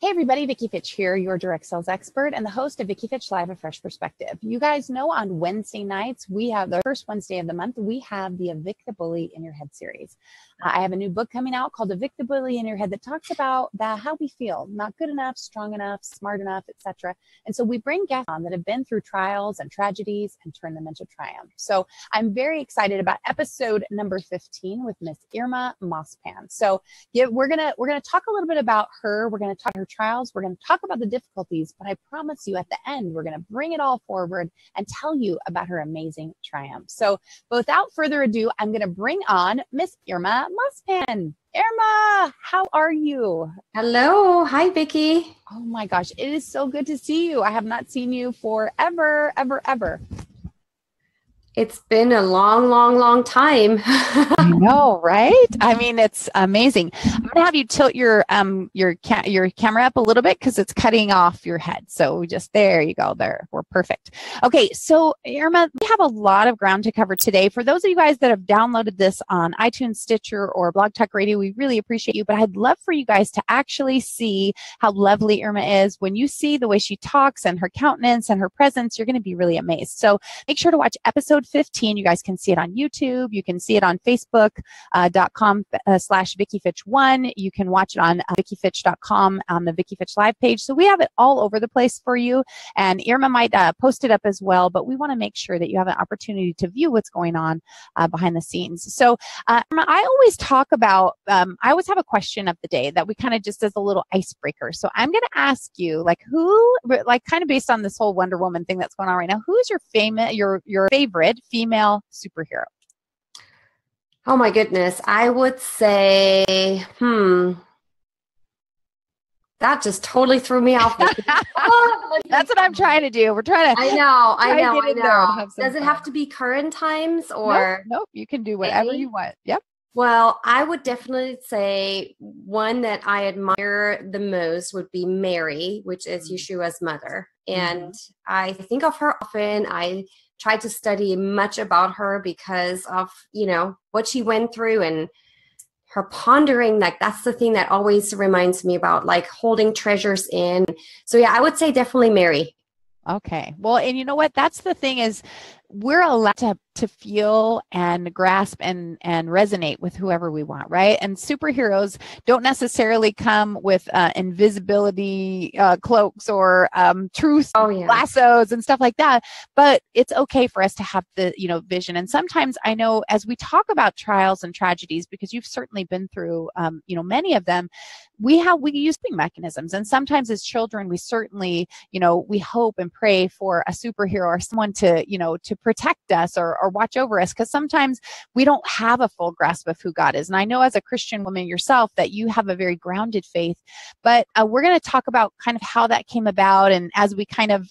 Hey everybody, Vicki Fitch here, your direct sales expert and the host of Vicki Fitch Live, A Fresh Perspective. You guys know on Wednesday nights, we have the first Wednesday of the month, we have the Evict the Bully in Your Head series. I have a new book coming out called Evict the Bully in Your Head that talks about how we feel, not good enough, strong enough, smart enough, etc. And so we bring guests on that have been through trials and tragedies and turn them into triumph. So I'm very excited about episode number 15 with Miss Irma Mospan. So we're gonna talk a little bit about her. We're gonna talk her trials. We're going to talk about the difficulties, but I promise you at the end, we're going to bring it all forward and tell you about her amazing triumphs. So without further ado, I'm going to bring on Miss Irma Mospan. Irma, how are you? Hello. Hi, Vicki. Oh my gosh. It is so good to see you. I have not seen you forever, ever. It's been a long time. I know, right? I mean, it's amazing. I'm going to have you tilt your camera up a little bit because it's cutting off your head. So just there you go. There, we're perfect. Okay, so Irma, we have a lot of ground to cover today. For those of you guys that have downloaded this on iTunes, Stitcher, or Blog Talk Radio, we really appreciate you. But I'd love for you guys to actually see how lovely Irma is. When you see the way she talks and her countenance and her presence, you're going to be really amazed. So make sure to watch episode 15. You guys can see it on YouTube. You can see it on Facebook.com/VickiFitch1. You can watch it on VickiFitch.com on the Vicki Fitch Live page. So we have it all over the place for you. And Irma might post it up as well, but we want to make sure that you have an opportunity to view what's going on behind the scenes. So Irma, I always talk about, I always have a question of the day that we kind of just as a little icebreaker. So I'm going to ask you, kind of based on this whole Wonder Woman thing that's going on right now, who is your favorite female superhero? Oh my goodness. I would say, that just totally threw me off. That's what I'm trying to do. We're trying to. I know. Does it fun. have to be current times or? Nope. You can do whatever you want. Yep. Well, I would definitely say one that I admire the most would be Mary, which is Yeshua's mother. And I think of her often. I try to study much about her because of, what she went through and her pondering. That's the thing that always reminds me about holding treasures in. So yeah, I would say definitely Mary. Okay. Well, and you know what? That's the thing is we're allowed to feel and grasp and resonate with whoever we want, right? And superheroes don't necessarily come with invisibility cloaks or truth lassos and stuff like that. But it's okay for us to have the vision. And sometimes I know as we talk about trials and tragedies, because you've certainly been through many of them, we use coping mechanisms. And sometimes as children, we certainly we hope and pray for a superhero or someone to protect us or watch over us, because sometimes we don't have a full grasp of who God is. And I know as a Christian woman yourself that you have a very grounded faith, but we're going to talk about kind of how that came about, and as we kind of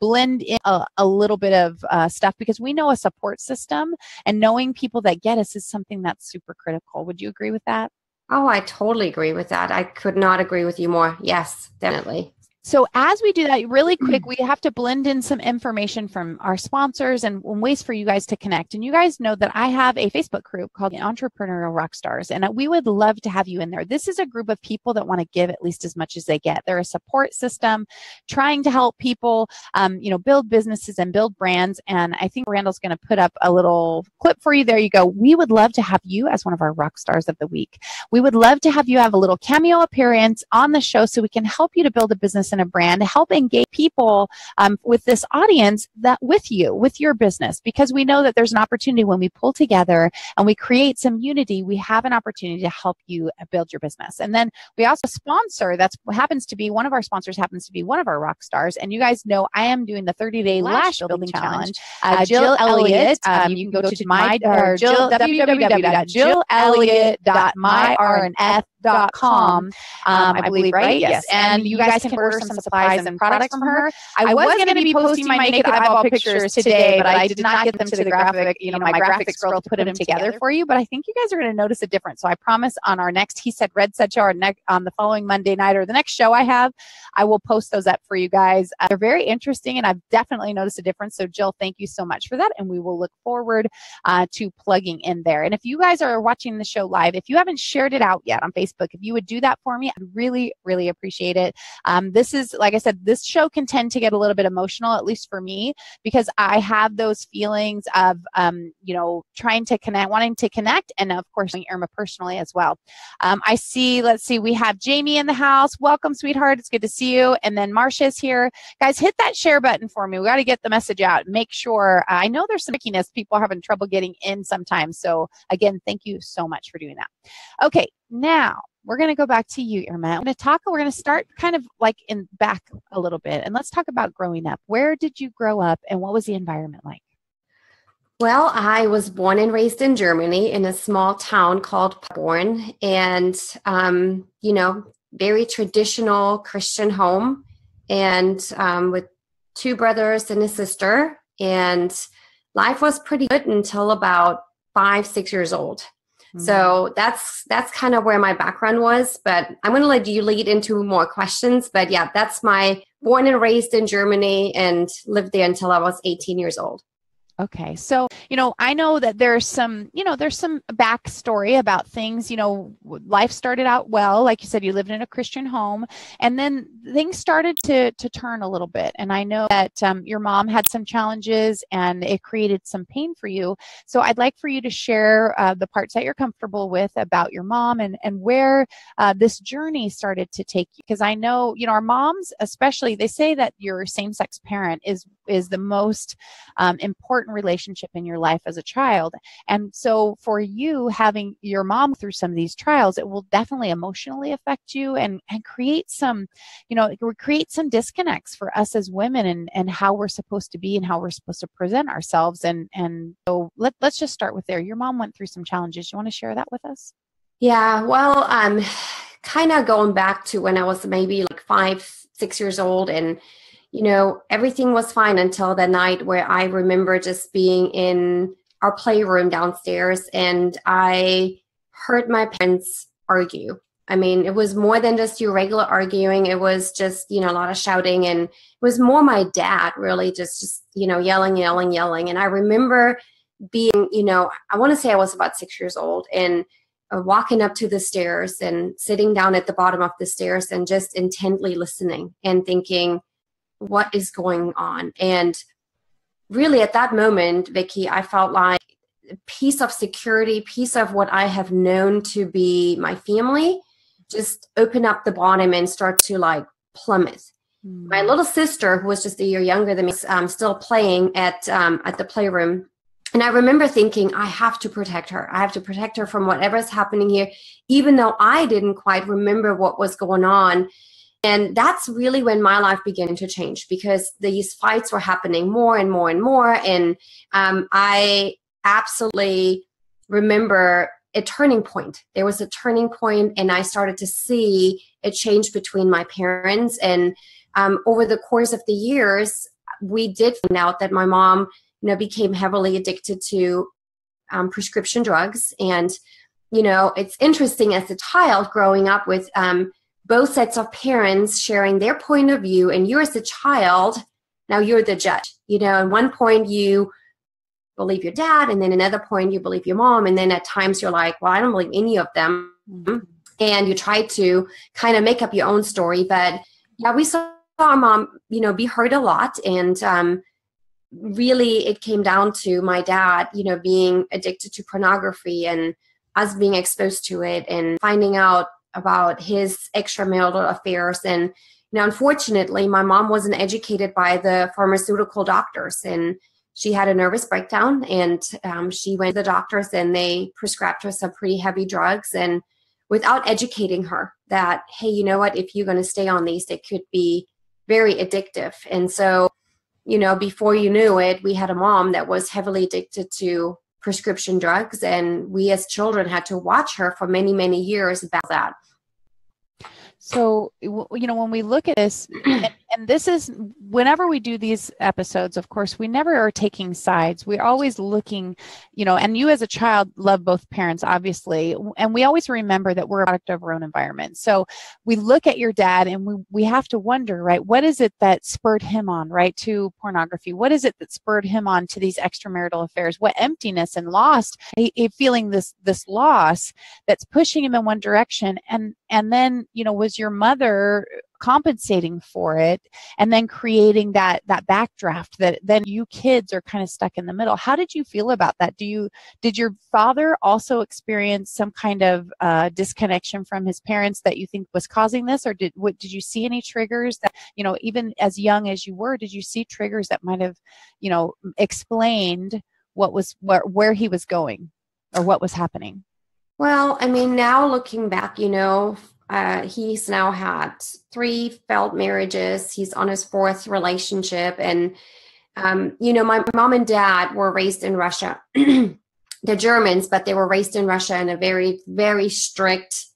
blend in a little bit of stuff, because we know a support system and knowing people that get us is something that's super critical. Would you agree with that? Oh, I totally agree with that. I could not agree with you more. Yes, definitely. So as we do that really quick, we have to blend in some information from our sponsors and ways for you guys to connect. And you guys know that I have a Facebook group called the Entrepreneurial Rockstars, and we would love to have you in there. This is a group of people that want to give at least as much as they get. They're a support system trying to help people, build businesses and build brands. And I think Randall's going to put up a little clip for you. There you go. We would love to have you as one of our rock stars of the week. We would love to have you have a little cameo appearance on the show so we can help you to build a business and a brand, help engage people with this audience with your business, because we know that there's an opportunity when we pull together and we create some unity, we have an opportunity to help you build your business. And then we also sponsor, one of our sponsors happens to be one of our rock stars. And you guys know I am doing the 30-day lash building challenge. Jill Elliott, you can go to www.jillelliott.myrnf.com. I believe, right? Yes. And you guys can order some supplies and products from her. I was going to be posting my naked eyeball pictures today, but I did not get them to the graphic, my graphics girl to put them together for you. But I think you guys are going to notice a difference. So I promise on our next He Said Red Said show, on the following Monday night or the next show I have, I will post those up for you guys. They're very interesting, and I've definitely noticed a difference. So Jill, thank you so much for that, and we will look forward to plugging in there. And if you guys are watching the show live, if you haven't shared it out yet on Facebook, if you would do that for me, I'd really, really appreciate it. This is, like I said, this show can tend to get a little bit emotional, at least for me, because I have those feelings of, trying to connect, wanting to connect, and of course, Irma personally as well. Let's see, we have Jamie in the house. Welcome, sweetheart. It's good to see you. And then Marcia's here. Guys, hit that share button for me. We got to get the message out. Make sure, I know there's some trickiness. People are having trouble getting in sometimes. So again, thank you so much for doing that. Okay, now we're going to go back to you, Irma. We're going to start kind of like in back a little bit, and let's talk about growing up. Where did you grow up, and what was the environment like? Well, I was born and raised in Germany in a small town called Paderborn, and, very traditional Christian home, and with two brothers and a sister, and life was pretty good until about 5-6 years old. Mm-hmm. So that's kind of where my background was, but I'm going to let you lead into more questions. But yeah, that's my born and raised in Germany and lived there until I was 18 years old. Okay. So, I know that there's some backstory about things, life started out well. Like you said, you lived in a Christian home, and then things started to turn a little bit. And I know that your mom had some challenges and it created some pain for you. So I'd like for you to share the parts that you're comfortable with about your mom and where this journey started to take you. Because I know, our moms, especially, they say that your same-sex parent is the most important relationship in your life as a child. And so for you having your mom through some of these trials, it will definitely emotionally affect you and create some, create some disconnects for us as women and how we're supposed to be and how we're supposed to present ourselves. And so let's just start with there. Your mom went through some challenges. You want to share that with us? Yeah, well, kind of going back to when I was maybe like 5-6 years old, and everything was fine until the night where I remember just being in our playroom downstairs and I heard my parents argue. I mean, it was more than just your regular arguing. It was just, a lot of shouting, and it was more my dad really just yelling. And I remember being, I want to say I was about 6 years old, and walking up to the stairs and sitting down at the bottom of the stairs and just intently listening and thinking, what is going on? And really at that moment, Vicki, I felt like a piece of security, piece of what I have known to be my family, just open up the bottom and start to like plummet. Mm. My little sister, who was just a year younger than me, still playing at the playroom. And I remember thinking, I have to protect her. I have to protect her from whatever is happening here, even though I didn't quite remember what was going on. And that's really when my life began to change, because these fights were happening more and more and more. And I absolutely remember a turning point. There was a turning point, and I started to see a change between my parents. And over the course of the years, we did find out that my mom, became heavily addicted to prescription drugs. And, it's interesting as a child growing up with both sets of parents sharing their point of view, and you're as a child, now you're the judge. At one point you believe your dad, and then another point you believe your mom, and then at times you're like, well, I don't believe any of them. Mm-hmm. And you try to kind of make up your own story. But yeah, we saw our mom, be hurt a lot. And really it came down to my dad, being addicted to pornography and us being exposed to it and finding out about his extramarital affairs. And unfortunately, my mom wasn't educated by the pharmaceutical doctors, and she had a nervous breakdown, and she went to the doctors and they prescribed her some pretty heavy drugs, and without educating her that, hey, you know what, if you're going to stay on these, they could be very addictive. And so, before you knew it, we had a mom that was heavily addicted to prescription drugs, and we as children had to watch her for many, many years about that. So, when we look at this, and this is whenever we do these episodes, of course, we never are taking sides. We're always looking, and you as a child love both parents, obviously. And we always remember that we're a product of our own environment. So we look at your dad and we have to wonder, right, what is it that spurred him on, right, to pornography? What is it that spurred him on to these extramarital affairs? What emptiness and loss, feeling this loss that's pushing him in one direction. And then, was your mother compensating for it and then creating that backdraft that then you kids are kind of stuck in the middle? How did you feel about that? Did your father also experience some kind of disconnection from his parents that you think was causing this? Or did you see any triggers that, even as young as you were, did you see triggers that might have, explained where he was going or what was happening? Well, I mean, now looking back, he's now had 3 failed marriages. He's on his 4th relationship. And, my mom and dad were raised in Russia. They're Germans, but they were raised in Russia in a very, very strict,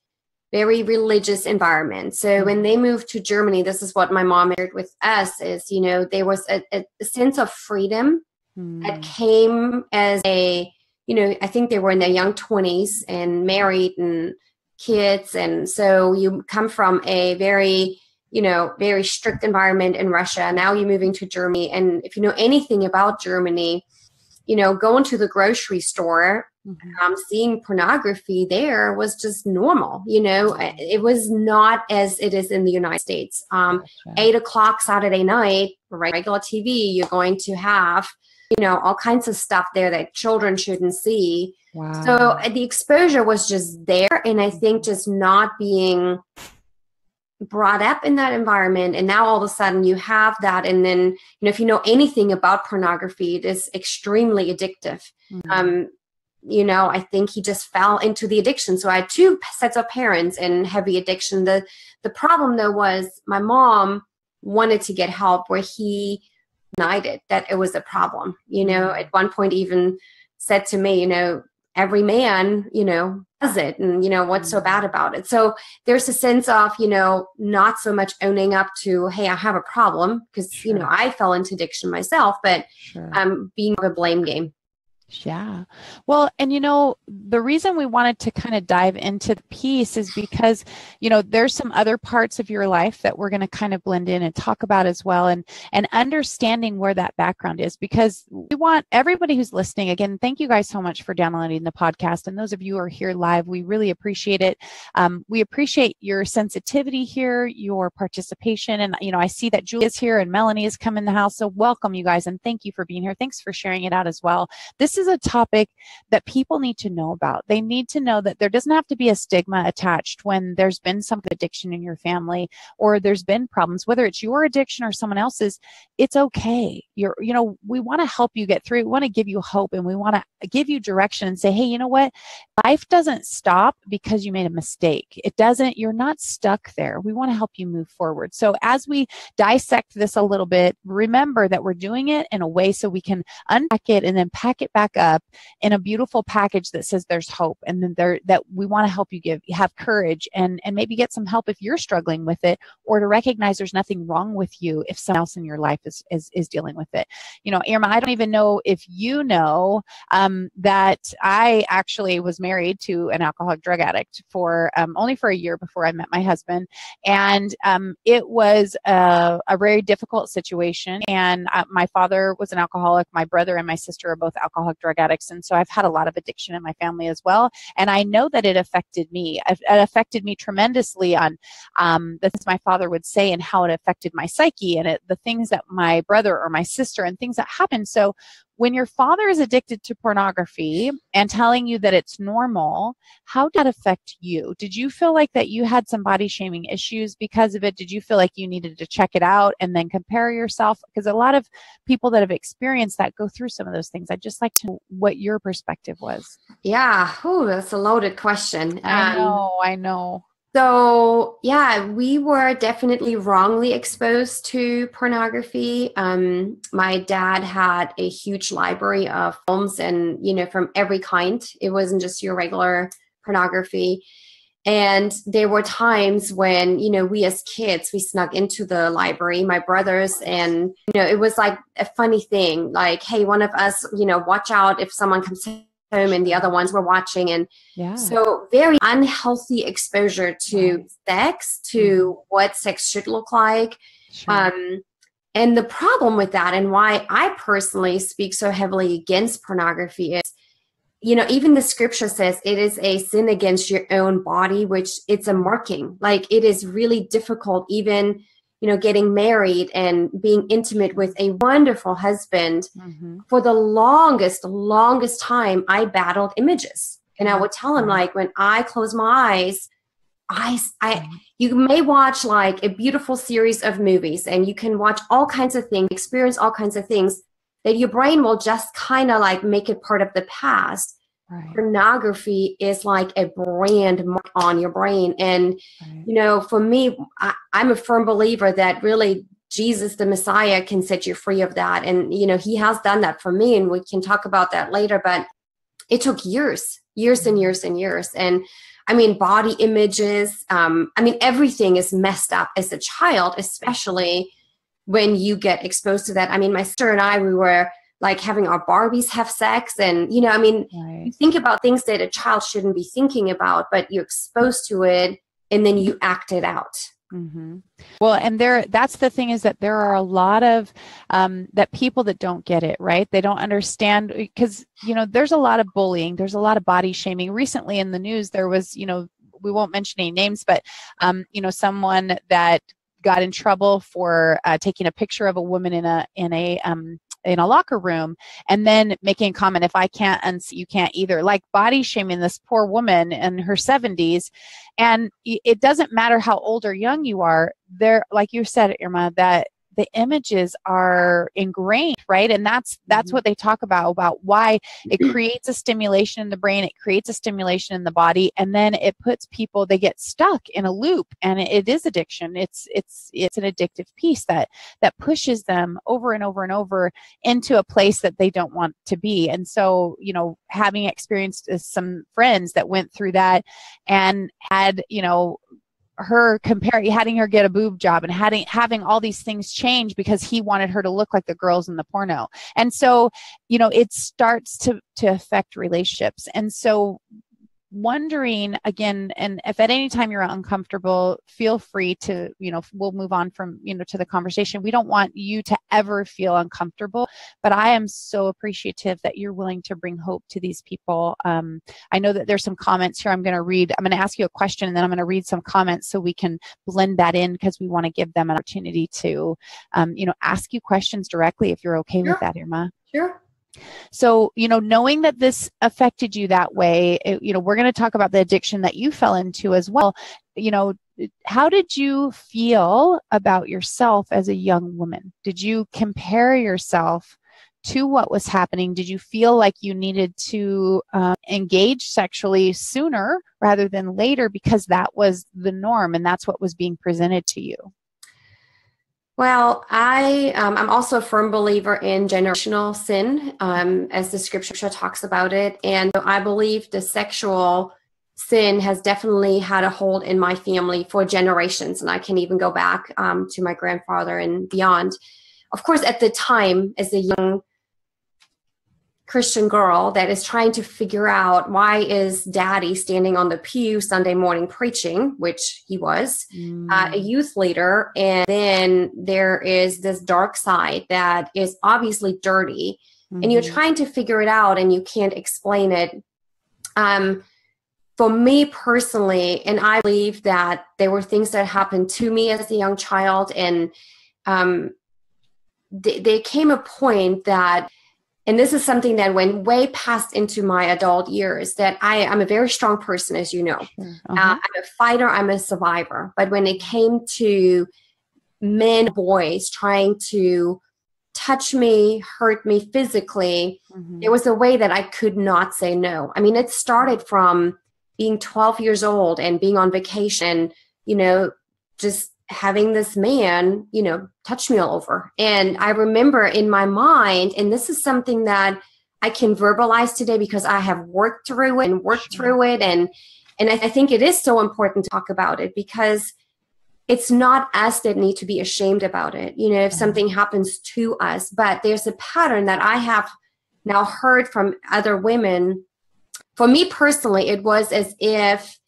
very religious environment. So when they moved to Germany, this is what my mom shared with us is, there was a sense of freedom that came as I think they were in their young 20s and married and kids. And so you come from a very, very strict environment in Russia. Now you're moving to Germany. And if you know anything about Germany, going to the grocery store, seeing pornography there was just normal. It was not as it is in the United States. 8 o'clock Saturday night, regular TV, you're going to have all kinds of stuff there that children shouldn't see. Wow. So the exposure was just there. And I think just not being brought up in that environment. And now all of a sudden you have that. And then, if you know anything about pornography, it is extremely addictive. I think he just fell into the addiction. So I had 2 sets of parents in heavy addiction. The problem though was my mom wanted to get help where he denied it, that it was a problem. At one point even said to me, every man, does it. And, what's so bad about it? So there's a sense of, not so much owning up to, hey, I have a problem because, I fell into addiction myself, but being a blame game. Yeah. Well, and the reason we wanted to kind of dive into the piece is because, there's some other parts of your life that we're going to kind of blend in and talk about as well, and understanding where that background is, because we want everybody who's listening, again, thank you guys so much for downloading the podcast. And those of you who are here live, we really appreciate it. We appreciate your sensitivity here, your participation. And, I see that Julia's here and Melanie has come in the house. So welcome, you guys. And thank you for being here. Thanks for sharing it out as well. This is a topic that people need to know about. They need to know that there doesn't have to be a stigma attached when there's been some addiction in your family or there's been problems, whether it's your addiction or someone else's. It's okay. We want to help you get through. We want to give you hope, and we want to give you direction and say, hey, you know what? Life doesn't stop because you made a mistake. It doesn't. You're not stuck there. We want to help you move forward. So as we dissect this a little bit, remember that we're doing it in a way so we can unpack it and then pack it back up in a beautiful package that says there's hope, and then that we want to help you have courage and maybe get some help if you're struggling with it, or to recognize there's nothing wrong with you if someone else in your life is dealing with it. Irma, I don't even know if that I actually was married to an alcoholic drug addict for only for a year before I met my husband, and it was a very difficult situation. And my father was an alcoholic. My brother and my sister are both alcoholic drug addicts, and so I've had a lot of addiction in my family as well. And I know that it affected me. It affected me tremendously on the things my father would say and how it affected my psyche and the things that my brother or my sister and things that happened. So when your father is addicted to pornography and telling you that it's normal, how did that affect you? Did you feel like that you had some body shaming issues because of it? Did you feel like you needed to check it out and then compare yourself? Because a lot of people that have experienced that go through some of those things. I'd just like to know what your perspective was. Yeah. Oh, that's a loaded question. I know. So, yeah, we were definitely wrongly exposed to pornography. My dad had a huge library of films and, from every kind. It wasn't just your regular pornography. And there were times when, we as kids, we snuck into the library, my brothers, and, it was like a funny thing. Like, hey, one of us, watch out if someone comes home and the other ones were watching. And so very unhealthy exposure to sex, to what sex should look like. Sure. And the problem with that, and why I personally speak so heavily against pornography, is, even the scripture says it is a sin against your own body, which it's a marking. Like, it is really difficult, even, getting married and being intimate with a wonderful husband. For the longest time, I battled images. And I would tell him, like, when I close my eyes, you may watch like a beautiful series of movies, and you can watch all kinds of things, experience all kinds of things, that your brain will just kind of like make it part of the past. Right. Pornography is like a brand mark on your brain. And, for me, I'm a firm believer that really Jesus, the Messiah, can set you free of that. And, he has done that for me, and we can talk about that later. But it took years and years and years. And I mean, body images, everything is messed up as a child, especially when you get exposed to that. I mean, my sister and I, we were like having our Barbies have sex. And, you think about things that a child shouldn't be thinking about, but you're exposed to it and then you act it out. Well, and that's the thing, is that there are a lot of that people that don't get it, right? They don't understand, because, there's a lot of bullying. There's a lot of body shaming. Recently in the news, there was, we won't mention any names, but, someone that got in trouble for taking a picture of a woman in a locker room, and then making a comment, if I can't unsee, you can't either, like body shaming this poor woman in her 70s. And it doesn't matter how old or young you are, there, like you said, Irma, that the images are ingrained, right? And that's what they talk about why it creates a stimulation in the brain, it creates a stimulation in the body, and then it puts people, they get stuck in a loop, and it is addiction. It's an addictive piece that pushes them over and over and over into a place that they don't want to be. And so, having experienced some friends that went through that and had, having her get a boob job and having all these things change because he wanted her to look like the girls in the porno. And so, it starts to affect relationships. And so, wondering again, and if at any time you're uncomfortable, feel free to, we'll move on from, to the conversation. We don't want you to ever feel uncomfortable, but I am so appreciative that you're willing to bring hope to these people. I know that there's some comments here I'm going to ask you a question, and then I'm going to read some comments so we can blend that in, because we want to give them an opportunity to, ask you questions directly, if you're okay with that, Irma. Sure. So, knowing that this affected you that way, we're going to talk about the addiction that you fell into as well. How did you feel about yourself as a young woman? Did you compare yourself to what was happening? Did you feel like you needed to engage sexually sooner rather than later, because that was the norm and that's what was being presented to you? Well, I'm also a firm believer in generational sin, as the scripture talks about it. And I believe the sexual sin has definitely had a hold in my family for generations. And I can even go back to my grandfather and beyond. Of course, at the time, as a young Christian girl that is trying to figure out, why is daddy standing on the pew Sunday morning preaching, which he was, a youth leader, and then there is this dark side that is obviously dirty, and you're trying to figure it out and you can't explain it. For me personally, and I believe that there were things that happened to me as a young child, and there came a point that, and this is something that went way past into my adult years, that I'm a very strong person, as you know. I'm a fighter, I'm a survivor. But when it came to men, boys trying to touch me, hurt me physically, there was a way that I could not say no. I mean, it started from being 12 years old and being on vacation, just having this man, touch me all over. And I remember in my mind, and this is something that I can verbalize today because I have worked through it and And I think it is so important to talk about it, because it's not us that need to be ashamed about it, if something happens to us. But there's a pattern that I have now heard from other women. For me personally, it was as if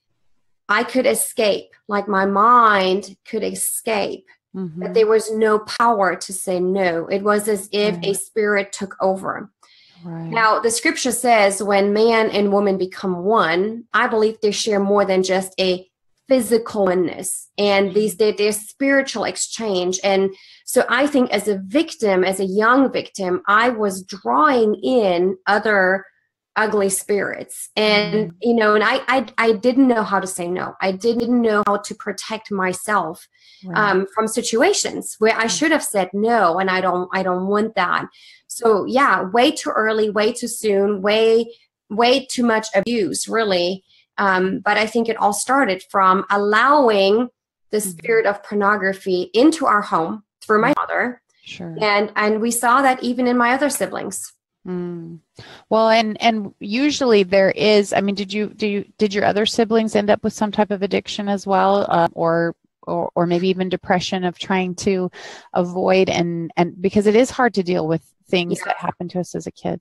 I could escape, like my mind could escape, but there was no power to say no. It was as if a spirit took over. Right. Now, the scripture says when man and woman become one, I believe they share more than just a physical oneness, and there's spiritual exchange. And so I think as a victim, as a young victim, I was drawing in other ugly spirits. And, and I didn't know how to say no. I didn't know how to protect myself from situations where I should have said no. And I don't want that. So yeah, way too early, way too soon, way too much abuse, really. But I think it all started from allowing the spirit of pornography into our home through my mother. Sure. And we saw that even in my other siblings. Well, and usually there is, I mean, did your other siblings end up with some type of addiction as well? Or maybe even depression of trying to avoid and because it is hard to deal with things that happen to us as a kid.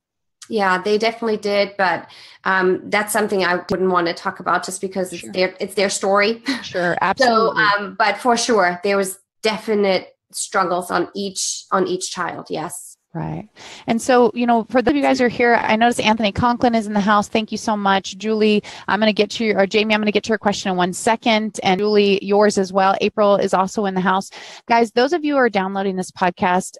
Yeah, they definitely did, but that's something I wouldn't want to talk about just because it's their story. Sure, absolutely. So, but for sure, there was definite struggles on each child. Yes. Right. And so, for those of you guys who are here, I notice Anthony Conklin is in the house. Thank you so much. Julie, I'm going to get to or Jamie, I'm going to get to your question in 1 second. And Julie, yours as well. April is also in the house. Guys, those of you who are downloading this podcast,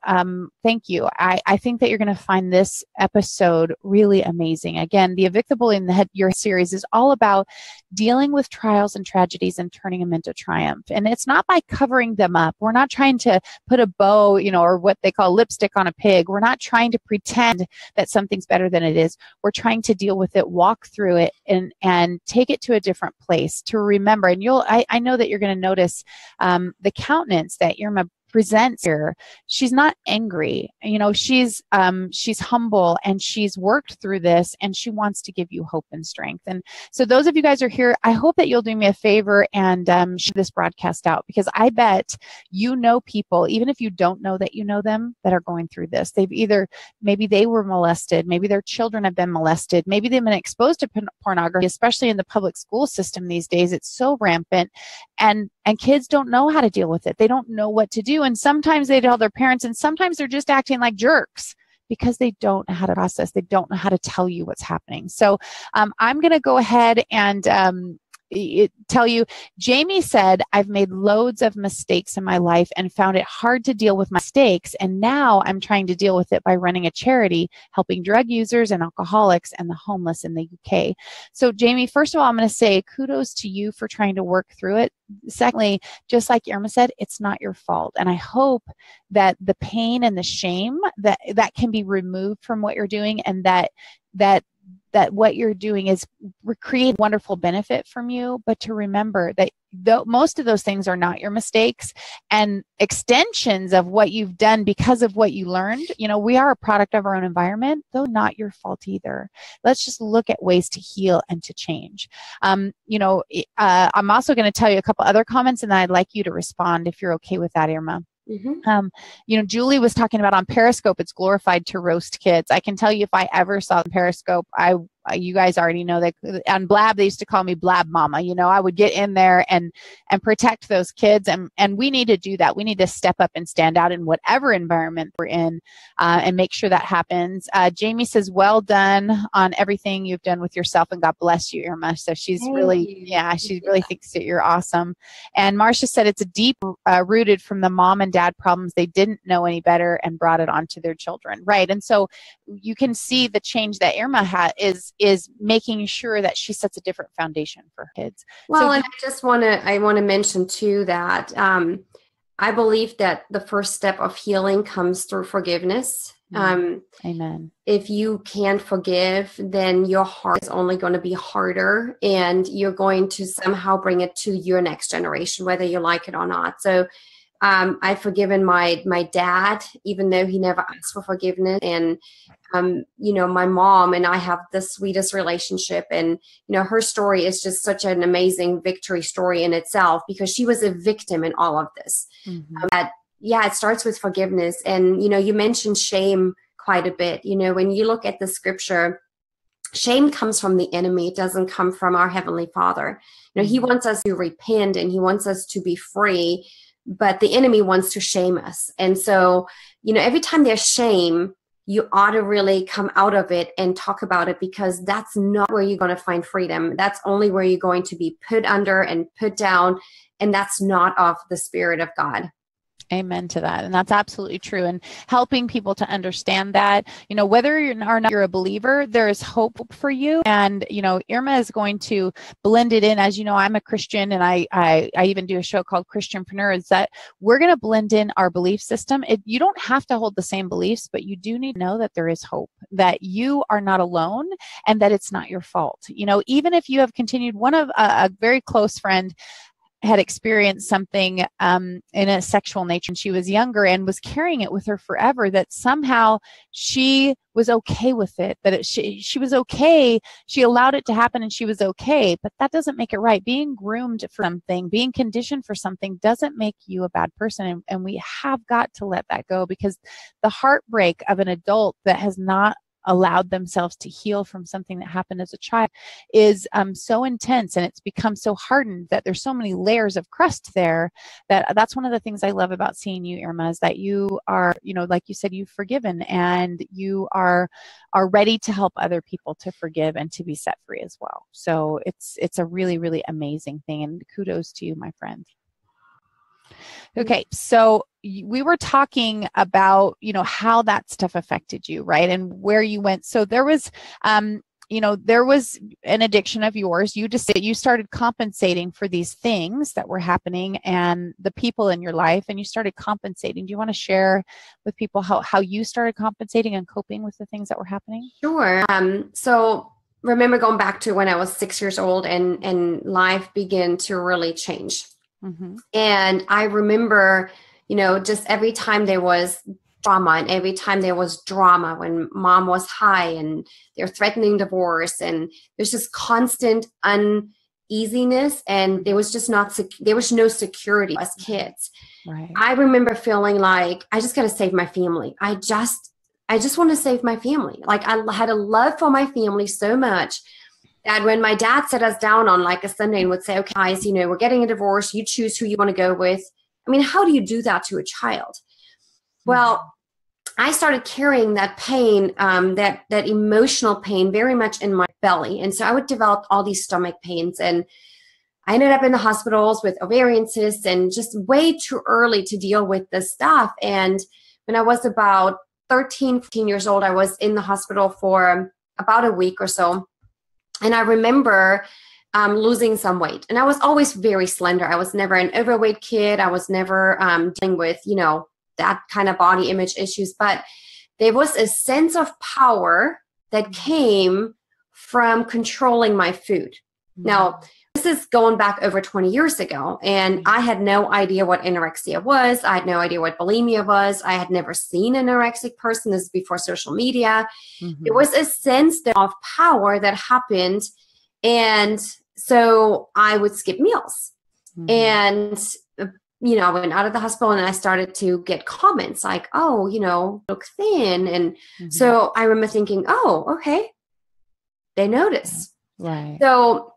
thank you. I think that you're going to find this episode really amazing. Again, the Evict the Bully in your series is all about dealing with trials and tragedies and turning them into triumph. And it's not by covering them up. We're not trying to put a bow, or what they call lipstick on a pig. We're not trying to pretend that something's better than it is. We're trying to deal with it, walk through it, and take it to a different place to remember. And I know that you're going to notice the countenance that Irma presents here. She's not angry. She's humble, and she's worked through this, and she wants to give you hope and strength. And so those of you guys who are here, I hope that you'll do me a favor and share this broadcast out, because I bet people, even if you don't know that you know them, that are going through this. Maybe they were molested. Maybe their children have been molested. Maybe they've been exposed to pornography, especially in the public school system these days. It's so rampant. And kids don't know how to deal with it. They don't know what to do. And sometimes they tell their parents, and sometimes they're just acting like jerks because they don't know how to process. They don't know how to tell you what's happening. So I'm going to go ahead and tell you, Jamie said, I've made loads of mistakes in my life and found it hard to deal with my mistakes. And now I'm trying to deal with it by running a charity, helping drug users and alcoholics and the homeless in the UK. So Jamie, first of all, I'm going to say kudos to you for trying to work through it. Secondly, just like Irma said, it's not your fault. And I hope that the pain and the shame that can be removed from what you're doing, and that what you're doing is create wonderful benefit from you, but to remember that most of those things are not your mistakes and extensions of what you've done because of what you learned. We are a product of our own environment, though not your fault either. Let's just look at ways to heal and to change. I'm also going to tell you a couple other comments, and then I'd like you to respond if you're okay with that, Irma. Mm-hmm. Julie was talking about on Periscope, it's glorified to roast kids. I can tell you, if I ever saw Periscope, you guys already know that on Blab, they used to call me Blab Mama. I would get in there and protect those kids. And we need to do that. We need to step up and stand out in whatever environment we're in and make sure that happens. Jamie says, well done on everything you've done with yourself, and God bless you, Irma. So she's she really thinks that you're awesome. And Marcia said it's a deep rooted from the mom and dad problems. They didn't know any better and brought it on to their children. Right. And so you can see the change that Irma is making sure that she sets a different foundation for kids. Well, and I want to mention too that I believe that the first step of healing comes through forgiveness. Amen. If you can't forgive, then your heart is only going to be harder, and you're going to somehow bring it to your next generation, whether you like it or not. So I've forgiven my dad, even though he never asked for forgiveness. And, my mom and I have the sweetest relationship. And, her story is just such an amazing victory story in itself, because she was a victim in all of this. It starts with forgiveness. And, you mentioned shame quite a bit. When you look at the scripture, shame comes from the enemy. It doesn't come from our Heavenly Father. He wants us to repent and he wants us to be free, but the enemy wants to shame us. And so, every time there's shame, you ought to really come out of it and talk about it, because that's not where you're going to find freedom. That's only where you're going to be put under and put down. And that's not of the Spirit of God. Amen to that. And that's absolutely true. And helping people to understand that, whether you're not a believer, there is hope for you. And, Irma is going to blend it in. As you know, I'm a Christian, and I even do a show called Christianpreneurs, that we're going to blend in our belief system. You don't have to hold the same beliefs, but you do need to know that there is hope, that you are not alone, and that it's not your fault. Even if you have continued, one of a very close friend had experienced something in a sexual nature, and she was younger and was carrying it with her forever, that somehow she was okay with it, that she was okay. She allowed it to happen and she was okay, but that doesn't make it right. Being groomed for something, being conditioned for something doesn't make you a bad person. And we have got to let that go, because the heartbreak of an adult that has not allowed themselves to heal from something that happened as a child is so intense, and it's become so hardened that there's so many layers of crust there. That's one of the things I love about seeing you, Irma, is that you are, like you said, you've forgiven, and you are ready to help other people to forgive and to be set free as well. So it's a really, really amazing thing, and kudos to you, my friend. Okay, so we were talking about, how that stuff affected you, right? And where you went. So there was, there was an addiction of yours. You started compensating for these things that were happening and the people in your life, and you started compensating. Do you want to share with people how you started compensating and coping with the things that were happening? Sure. So remember going back to when I was 6 years old, and life began to really change. Mm-hmm. And I remember, just every time there was trauma, and every time there was drama, when mom was high and they're threatening divorce, and there's just constant uneasiness, and there was no security as kids. Right. I remember feeling like, I just got to save my family. I just want to save my family. Like, I had a love for my family so much that when my dad sat us down on like a Sunday and would say, okay, guys, we're getting a divorce, you choose who you want to go with. I mean, how do you do that to a child? Well, I started carrying that pain, that emotional pain very much in my belly. And so I would develop all these stomach pains, and I ended up in the hospitals with ovarian cysts, and just way too early to deal with this stuff. And when I was about 13, 15 years old, I was in the hospital for about a week or so. And I remember losing some weight. And I was always very slender. I was never an overweight kid. I was never dealing with, that kind of body image issues. But there was a sense of power that came from controlling my food. Mm-hmm. Now, this is going back over 20 years ago. And I had no idea what anorexia was. I had no idea what bulimia was. I had never seen an anorexic person. This is before social media. Mm-hmm. There was a sense of power that happened. And so I would skip meals. Mm-hmm. And, I went out of the hospital, and I started to get comments like, oh, look thin. And mm-hmm. so I remember thinking, oh, okay, they notice. Right. So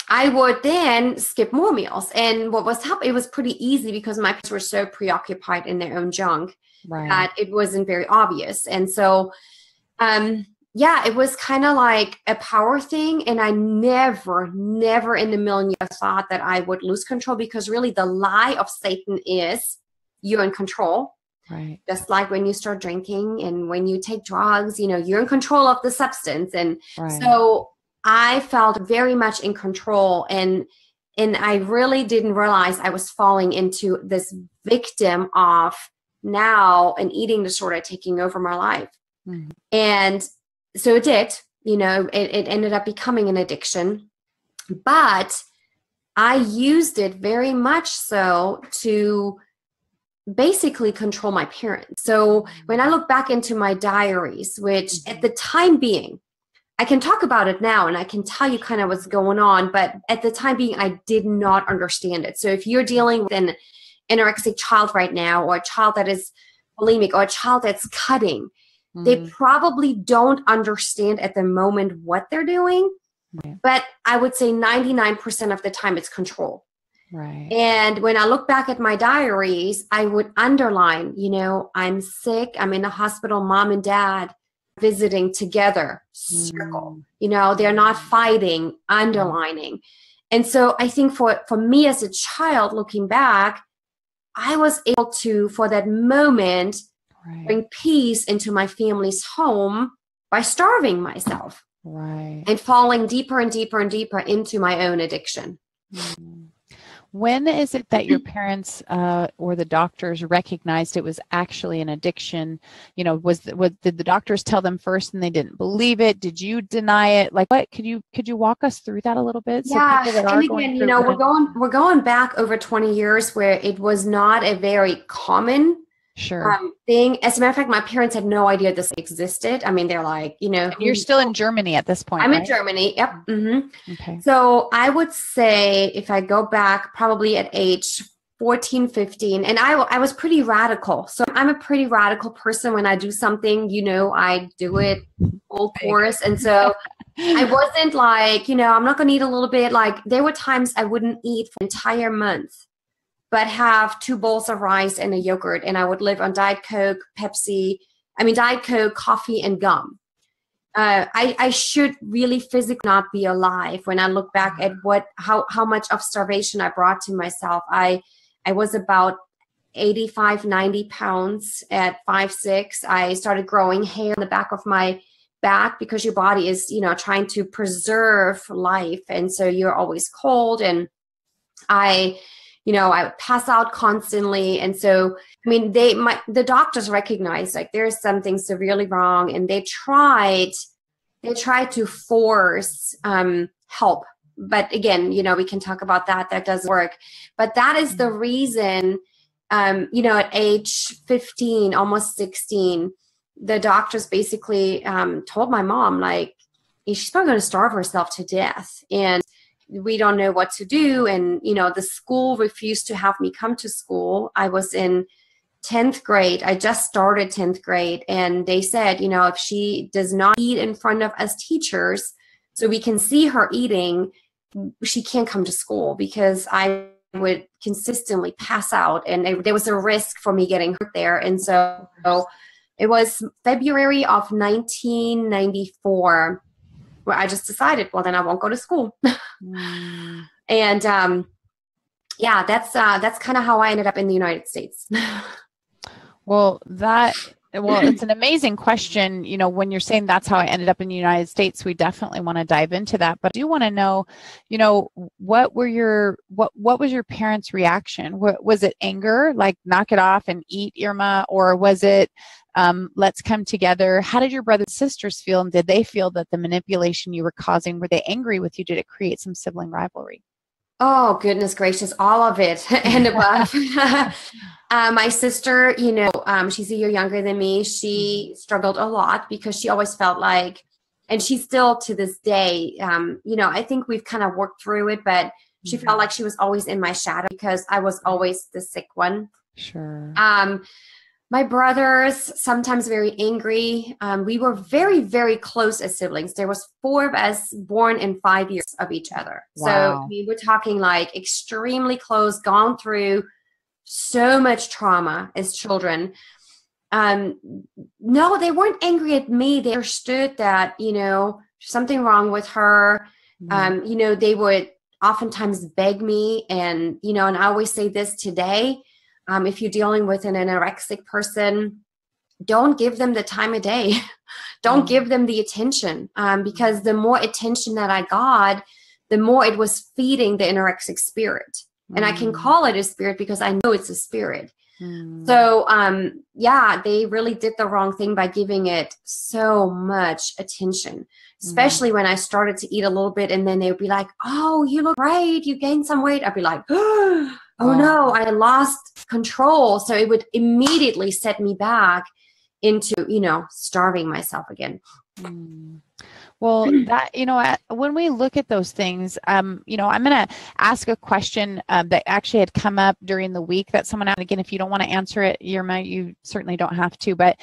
I would then skip more meals. And what was happening, it was pretty easy because my kids were so preoccupied in their own junk, right, that it wasn't very obvious. And so, it was kind of like a power thing. And I never in a million years thought that I would lose control, because really the lie of Satan is you're in control. Right. Just like when you start drinking and when you take drugs, you're in control of the substance. And right. So I felt very much in control, and I really didn't realize I was falling into this victim of now an eating disorder taking over my life. Mm-hmm. And so it did, it ended up becoming an addiction, but I used it very much so to basically control my parents. So when I look back into my diaries, which at the time being, I can talk about it now and I can tell you kind of what's going on, but at the time being, I did not understand it. So if you're dealing with an anorexic child right now, or a child that is bulimic, or a child that's cutting, they probably don't understand at the moment what they're doing. Right. But I would say 99% of the time it's control. Right. And when I look back at my diaries, I would underline, I'm sick, I'm in the hospital, mom and dad visiting together, circle, they're not fighting, underlining. And so I think for me as a child looking back, I was able to, for that moment, bring peace into my family's home by starving myself. Right. And falling deeper and deeper and deeper into my own addiction. When is it that your parents or the doctors recognized it was actually an addiction? Did the doctors tell them first and they didn't believe it? Did you deny it? Like, what could you walk us through that a little bit? Yeah, so and again, we're going back over 20 years where it was not a very common thing. As a matter of fact, my parents had no idea this existed. I mean, they're like, And you're still in Germany at this point. I'm right? in Germany. Yep. Mm-hmm. Okay. So I would say if I go back probably at age 14, 15, and I was pretty radical. So I'm a pretty radical person. When I do something, I do it full force. And so I wasn't like, I'm not going to eat a little bit. Like there were times I wouldn't eat for an entire month, but have 2 bowls of rice and a yogurt. And I would live on Diet Coke, Diet Coke, coffee, and gum. I should really physically not be alive when I look back at how much of starvation I brought to myself. I was about 85, 90 pounds at 5'6". I started growing hair on the back of my back because your body is, trying to preserve life. And so you're always cold. And I would pass out constantly. And so, the doctors recognized like there's something severely wrong. And they tried to force help. But again, we can talk about that. That doesn't work. But that is the reason, at age 15, almost 16, the doctors basically told my mom, like, she's probably going to starve herself to death. And we don't know what to do. And, the school refused to have me come to school. I was in 10th grade. I just started 10th grade. And they said, if she does not eat in front of us teachers, so we can see her eating, she can't come to school because I would consistently pass out. And there was a risk for me getting hurt there. And so it was February of 1994. Where I just decided, well, then I won't go to school. And that's kind of how I ended up in the United States. Well, it's an amazing question. When you're saying that's how I ended up in the United States, we definitely want to dive into that. But I do want to know, what was your parents' reaction? Was it anger, like knock it off and eat, Irma, or was it let's come together? How did your brothers and sisters feel? And did they feel that the manipulation you were causing, were they angry with you? Did it create some sibling rivalry? Oh, goodness gracious, all of it and above. My sister, she's a year younger than me. She struggled a lot because she always felt like, and she still to this day, I think we've kind of worked through it, but she felt like she was always in my shadow because I was always the sick one. Sure. My brothers, sometimes very angry. We were very, very close as siblings. There was 4 of us born in 5 years of each other. Wow. So we were talking like extremely close, gone through so much trauma as children. No, they weren't angry at me. They understood that, something wrong with her. They would oftentimes beg me and I always say this today. If you're dealing with an anorexic person, don't give them the time of day. Don't give them the attention because the more attention that I got, the more it was feeding the anorexic spirit. And I can call it a spirit because I know it's a spirit. So, yeah, they really did the wrong thing by giving it so much attention, especially when I started to eat a little bit, and then they would be like, "Oh, you look great. You gained some weight." I'd be like, "Oh no, I lost control." So it would immediately set me back into, starving myself again. Well, that, when we look at those things, I'm going to ask a question that actually had come up during the week that someone asked. Again, if you don't want to answer it, Irma, you certainly don't have to. But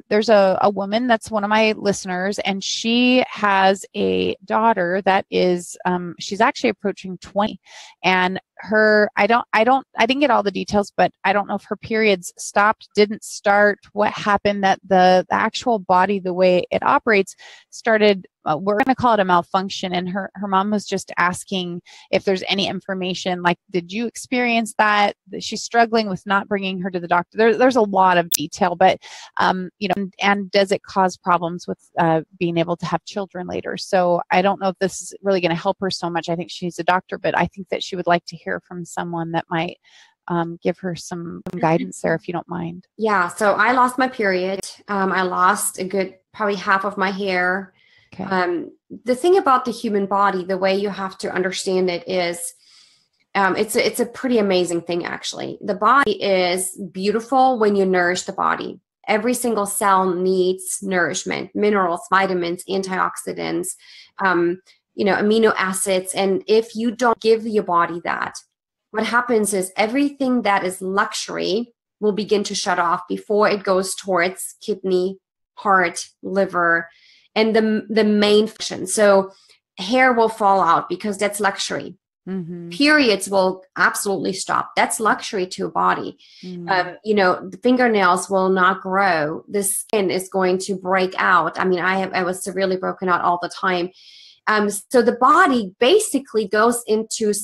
there's a woman that's one of my listeners, and she has a daughter that is, she's actually approaching 20, and I didn't get all the details, but I don't know if her periods stopped, didn't start, what happened, that the actual body, the way it operates, started, we're going to call it a malfunction. And her mom was just asking if there's any information, like, did you experience that? She's struggling with not bringing her to the doctor. There's a lot of detail, but, and does it cause problems with being able to have children later? So I don't know if this is really going to help her so much. I think she's a doctor, but I think that she would like to hear from someone that might give her some guidance there, if you don't mind. Yeah. So I lost my period. I lost a good, probably half of my hair. Okay. The thing about the human body, the way you have to understand it is, it's a pretty amazing thing, actually. The body is beautiful when you nourish the body. Every single cell needs nourishment, minerals, vitamins, antioxidants, amino acids. And if you don't give your body that, what happens is everything that is luxury will begin to shut off before it goes towards kidney, heart, liver, and the main function. So hair will fall out because that's luxury. Mm-hmm. Periods will absolutely stop. That's luxury to a body. Mm-hmm. The fingernails will not grow. The skin is going to break out. I mean, I was severely broken out all the time. So the body basically goes into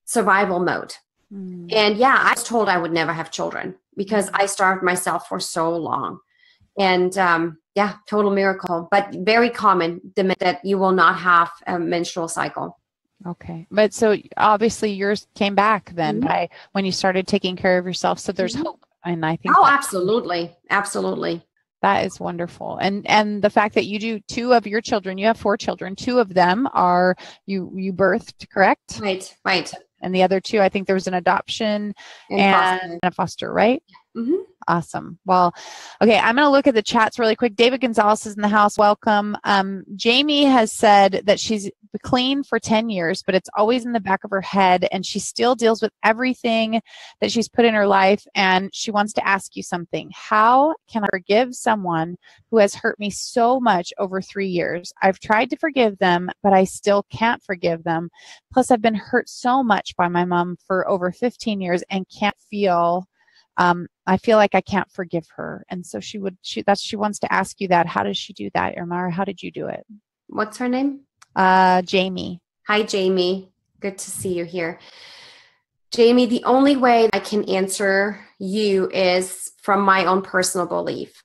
survival mode. Mm. And yeah, I was told I would never have children because I starved myself for so long. And total miracle, but very common that you will not have a menstrual cycle. Okay. But so obviously yours came back then by when you started taking care of yourself. So there's hope. And I think absolutely. Absolutely. That is wonderful. And the fact that you do 2 of your children, you have 4 children, 2 of them are you birthed, correct? Right. And the other 2, I think there was an adoption and a foster, right? Mm-hmm. Awesome. Well, okay, I'm going to look at the chats really quick. David Gonzalez is in the house. Welcome. Jamie has said that she's clean for 10 years, but it's always in the back of her head, and she still deals with everything that she's put in her life, and she wants to ask you something. How can I forgive someone who has hurt me so much over 3 years? I've tried to forgive them, but I still can't forgive them. Plus, I've been hurt so much by my mom for over 15 years and can't feel I feel like I can't forgive her. And so she wants to ask you that. How does she do that, Irma? Or how did you do it? What's her name? Jamie. Hi, Jamie. Good to see you here. Jamie, the only way I can answer you is from my own personal belief.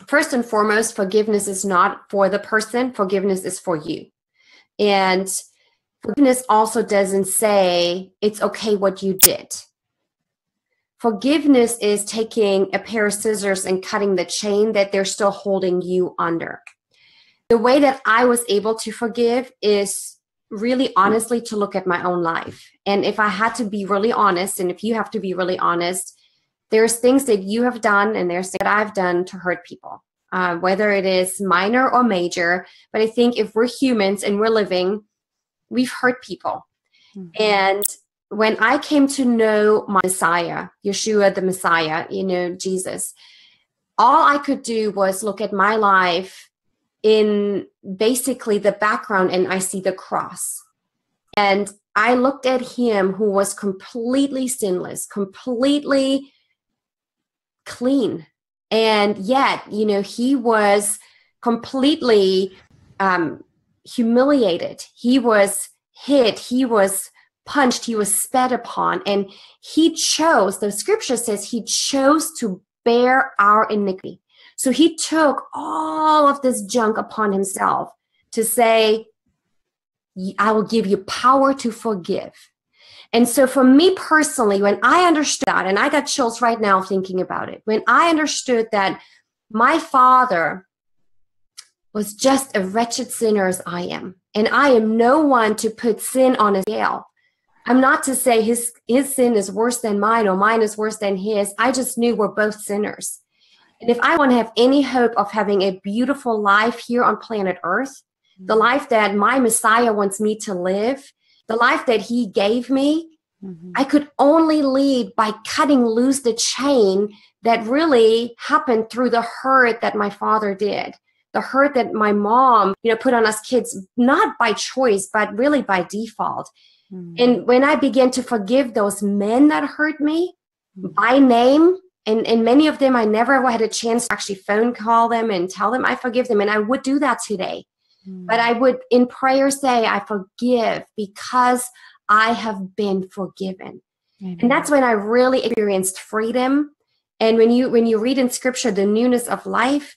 First and foremost, forgiveness is not for the person. Forgiveness is for you. And forgiveness also doesn't say it's okay what you did. Forgiveness is taking a pair of scissors and cutting the chain that they're still holding you under. The way that I was able to forgive is really honestly to look at my own life. And if I had to be really honest, and if you have to be really honest, there's things that you have done and there's things that I've done to hurt people, whether it is minor or major. But I think if we're humans and we're living, we've hurt people. Mm-hmm. And when I came to know my Messiah, Yeshua the Messiah, Jesus, all I could do was look at my life in basically the background, and I see the cross. And I looked at him who was completely sinless, completely clean. And yet, he was completely humiliated. He was hit. He was punched, he was spat upon, and he chose, the scripture says he chose to bear our iniquity. So he took all of this junk upon himself to say, I will give you power to forgive. And so for me personally, when I understood that, and I got chills right now thinking about it, when I understood that my father was just a wretched sinner as I am, and I am no one to put sin on a scale. I'm not to say his sin is worse than mine or mine is worse than his. I just knew we're both sinners. And if I want to have any hope of having a beautiful life here on planet Earth, the life that my Messiah wants me to live, the life that he gave me, I could only lead by cutting loose the chain that really happened through the hurt that my father did, the hurt that my mom, put on us kids, not by choice, but really by default. And when I began to forgive those men that hurt me by name, and many of them, I never had a chance to actually phone call them and tell them I forgive them. And I would do that today. But I would in prayer say, I forgive because I have been forgiven. And that's when I really experienced freedom. And when you read in scripture, the newness of life,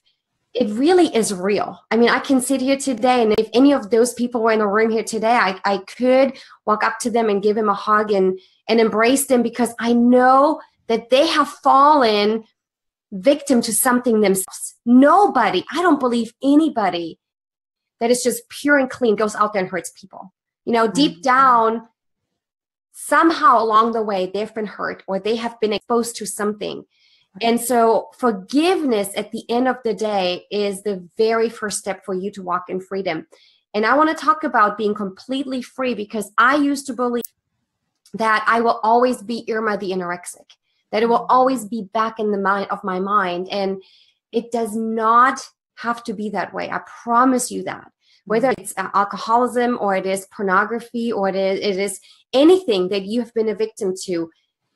it really is real. I mean, I can sit here today, and if any of those people were in the room here today, I could walk up to them and give them a hug and embrace them, because I know that they have fallen victim to something themselves. Nobody, I don't believe anybody that is just pure and clean goes out there and hurts people. Deep down, somehow along the way, they've been hurt or they have been exposed to something. And so forgiveness at the end of the day is the very first step for you to walk in freedom. And I want to talk about being completely free, because I used to believe that I will always be Irma the anorexic, that it will always be back in the mind of my mind. And it does not have to be that way. I promise you that. Whether it's alcoholism or it is pornography or it is anything that you have been a victim to,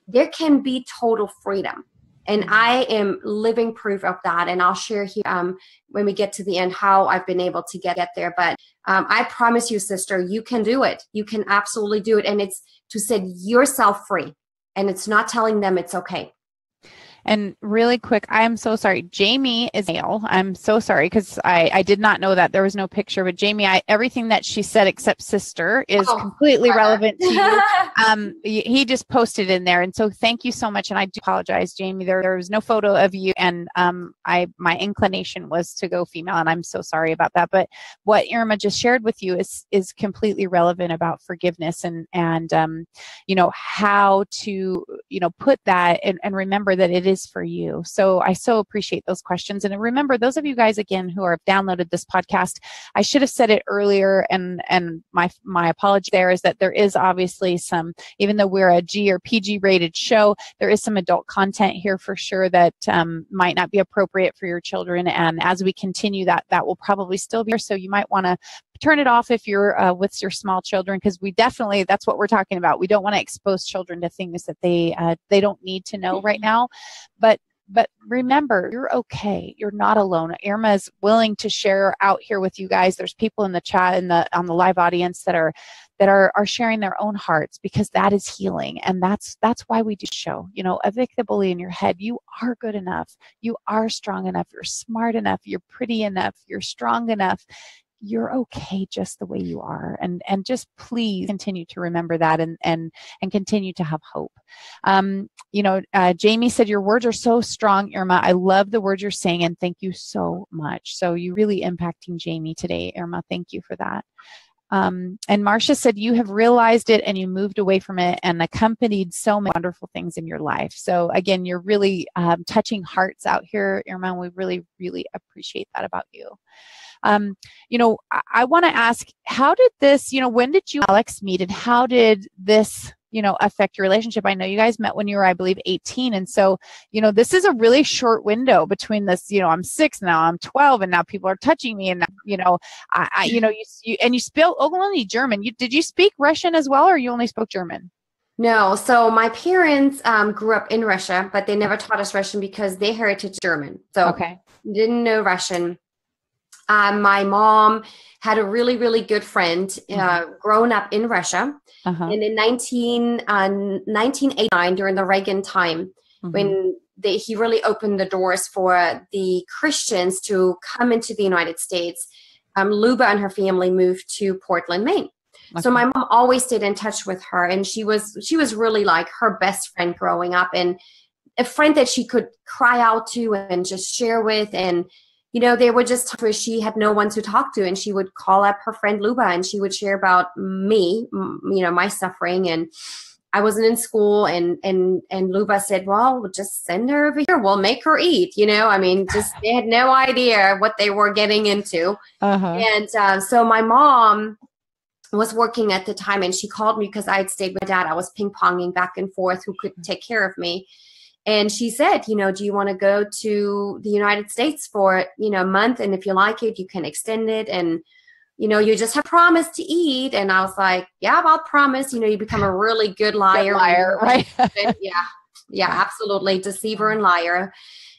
there can be total freedom. And I am living proof of that. And I'll share here when we get to the end how I've been able to get there. But I promise you, sister, you can do it. You can absolutely do it. And it's to set yourself free. And it's not telling them it's okay. And really quick, I'm so sorry. Jamie is male. I'm so sorry, because I did not know that. There was no picture. But Jamie, everything that she said except sister is completely relevant to you. He just posted in there. And so thank you so much. And I do apologize, Jamie. There was no photo of you. And my inclination was to go female. And I'm so sorry about that. But what Irma just shared with you is completely relevant about forgiveness and how to, put that and remember that it is for you. So I so appreciate those questions. And remember, those of you guys, again, who have downloaded this podcast, I should have said it earlier, and my apology there is that there is obviously some, even though we're a G or PG rated show, there is some adult content here for sure that might not be appropriate for your children. And as we continue that will probably still be here. So you might want to turn it off if you're with your small children, because that's what we're talking about. We don't want to expose children to things that they don't need to know right now. But remember, you're okay. You're not alone. Irma is willing to share out here with you guys. There's people in the chat on the live audience that are sharing their own hearts, because that is healing. And that's why we do show. Evict the bully in your head. You are good enough. You are strong enough. You're smart enough. You're pretty enough. You're strong enough. You're okay just the way you are. And just please continue to remember that and continue to have hope. Jamie said, your words are so strong, Irma. I love the words you're saying, and thank you so much. So you're really impacting Jamie today, Irma. Thank you for that. And Marcia said, you have realized it and you moved away from it and accompanied so many wonderful things in your life. So again, you're really touching hearts out here, Irma. And we really, really appreciate that about you. I want to ask, how did this, when did you and Alex meet, and how did this, affect your relationship? I know you guys met when you were, I believe, 18. And so, this is a really short window between this, I'm 6 now, I'm 12, and now people are touching me. And, you spoke only German. Did you speak Russian as well, or you only spoke German? No. So my parents grew up in Russia, but they never taught us Russian because they heritage German. So didn't know Russian. My mom had a really, really good friend grown up in Russia. And in 1989, during the Reagan time, when he really opened the doors for the Christians to come into the United States, Luba and her family moved to Portland, Maine. So my mom always stayed in touch with her, and she was really like her best friend growing up, and a friend that she could cry out to and just share with. And there were just times where she had no one to talk to, and she would call up her friend Luba, and she would share about me, my suffering. And I wasn't in school, and Luba said, well, just send her over here. We'll make her eat. Just they had no idea what they were getting into. And so my mom was working at the time, and she called me because I had stayed with Dad. I was ping-ponging back and forth who could take care of me. And she said, do you want to go to the United States for, a month? And if you like it, you can extend it. And, you just have promised to eat. And I was like, yeah, I'll promise. You become a really good liar. Good liar, right? Yeah, absolutely. Deceiver and liar.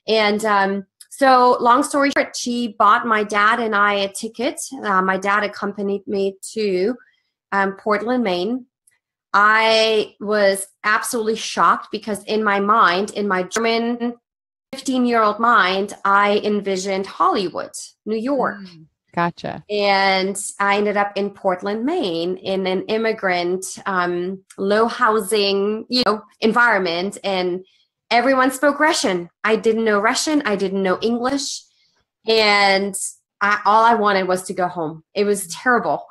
And so long story short, she bought my dad and I a ticket. My dad accompanied me to Portland, Maine. I was absolutely shocked because in my mind, in my German 15-year-old mind, I envisioned Hollywood, New York. Gotcha. And I ended up in Portland, Maine, in an immigrant, low housing, environment, and everyone spoke Russian. I didn't know Russian. I didn't know English. And all I wanted was to go home. It was terrible.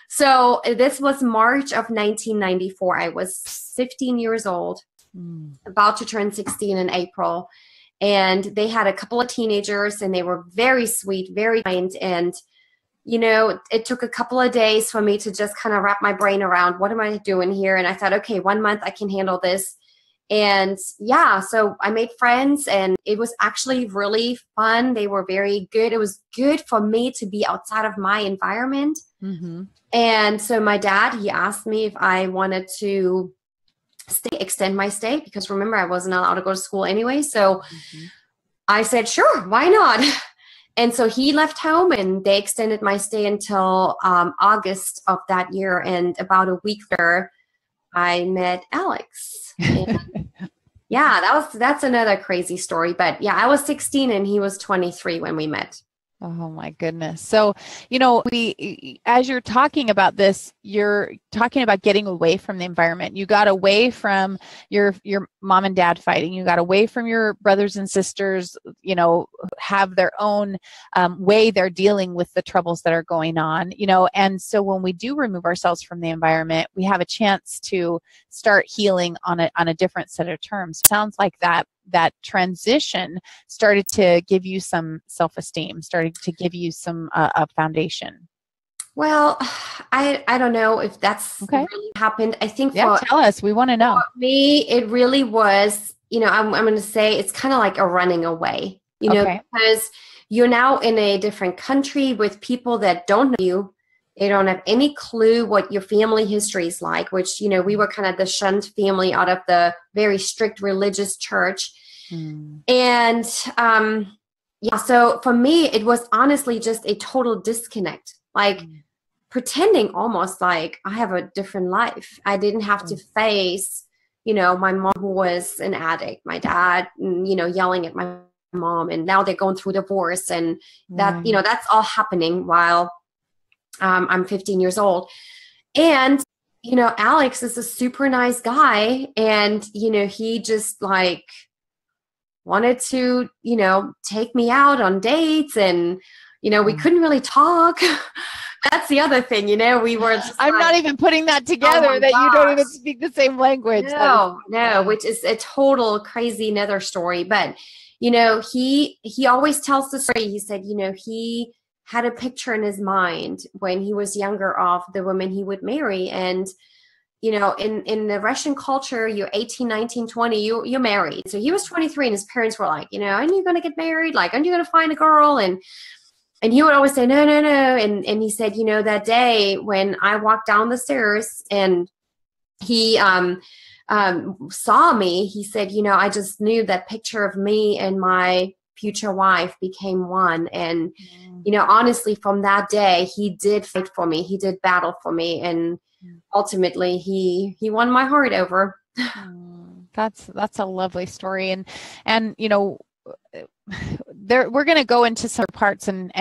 So this was March of 1994. I was 15 years old, about to turn 16 in April. And they had a couple of teenagers, and they were very sweet, very kind. And, it took a couple of days for me to just kind of wrap my brain around, what am I doing here? And I thought, okay, 1 month, I can handle this. And yeah, so I made friends, and it was actually really fun. They were very good. It was good for me to be outside of my environment. And so my dad, he asked me if I wanted to extend my stay, because remember, I wasn't allowed to go to school anyway. So I said, sure, why not? And so he left home, and they extended my stay until August of that year. And about a week later, I met Alex. And yeah, that's another crazy story. But yeah, I was 16 and he was 23 when we met. Oh my goodness. So, as you're talking about this, you're talking about getting away from the environment. You got away from your mom and dad fighting. You got away from your brothers and sisters, have their own way they're dealing with the troubles that are going on, and so when we do remove ourselves from the environment, we have a chance to start healing on a different set of terms. Sounds like that transition started to give you some self-esteem, started to give you some a foundation. Well, I don't know if that's really happened. I think tell us. We want to know. For me, it really was, I'm going to say it's kind of like a running away, because you're now in a different country with people that don't know you. They don't have any clue what your family history is like, which, we were kind of the shunned family out of the very strict religious church. And so for me, it was honestly just a total disconnect, like pretending almost like I have a different life. I didn't have to face, my mom who was an addict, my dad, yelling at my mom, and now they're going through divorce, and that, that's all happening while I'm 15 years old. And, Alex is a super nice guy. And, he just like wanted to, take me out on dates, and, we couldn't really talk. That's the other thing, we were just I'm not even putting that together, that you don't even speak the same language. No, which is a total crazy another story. But, he always tells the story. He said, he had a picture in his mind when he was younger of the woman he would marry. And, in the Russian culture, you're 18, 19, 20, you're married. So he was 23, and his parents were like, aren't you going to get married? Like, aren't you going to find a girl? And he would always say, no. And he said, that day when I walked down the stairs and he saw me, he said, I just knew that picture of me and my future wife became one. And, honestly, from that day, he did fight for me. He did battle for me. And ultimately he won my heart over. That's a lovely story. And we're going to go into some parts and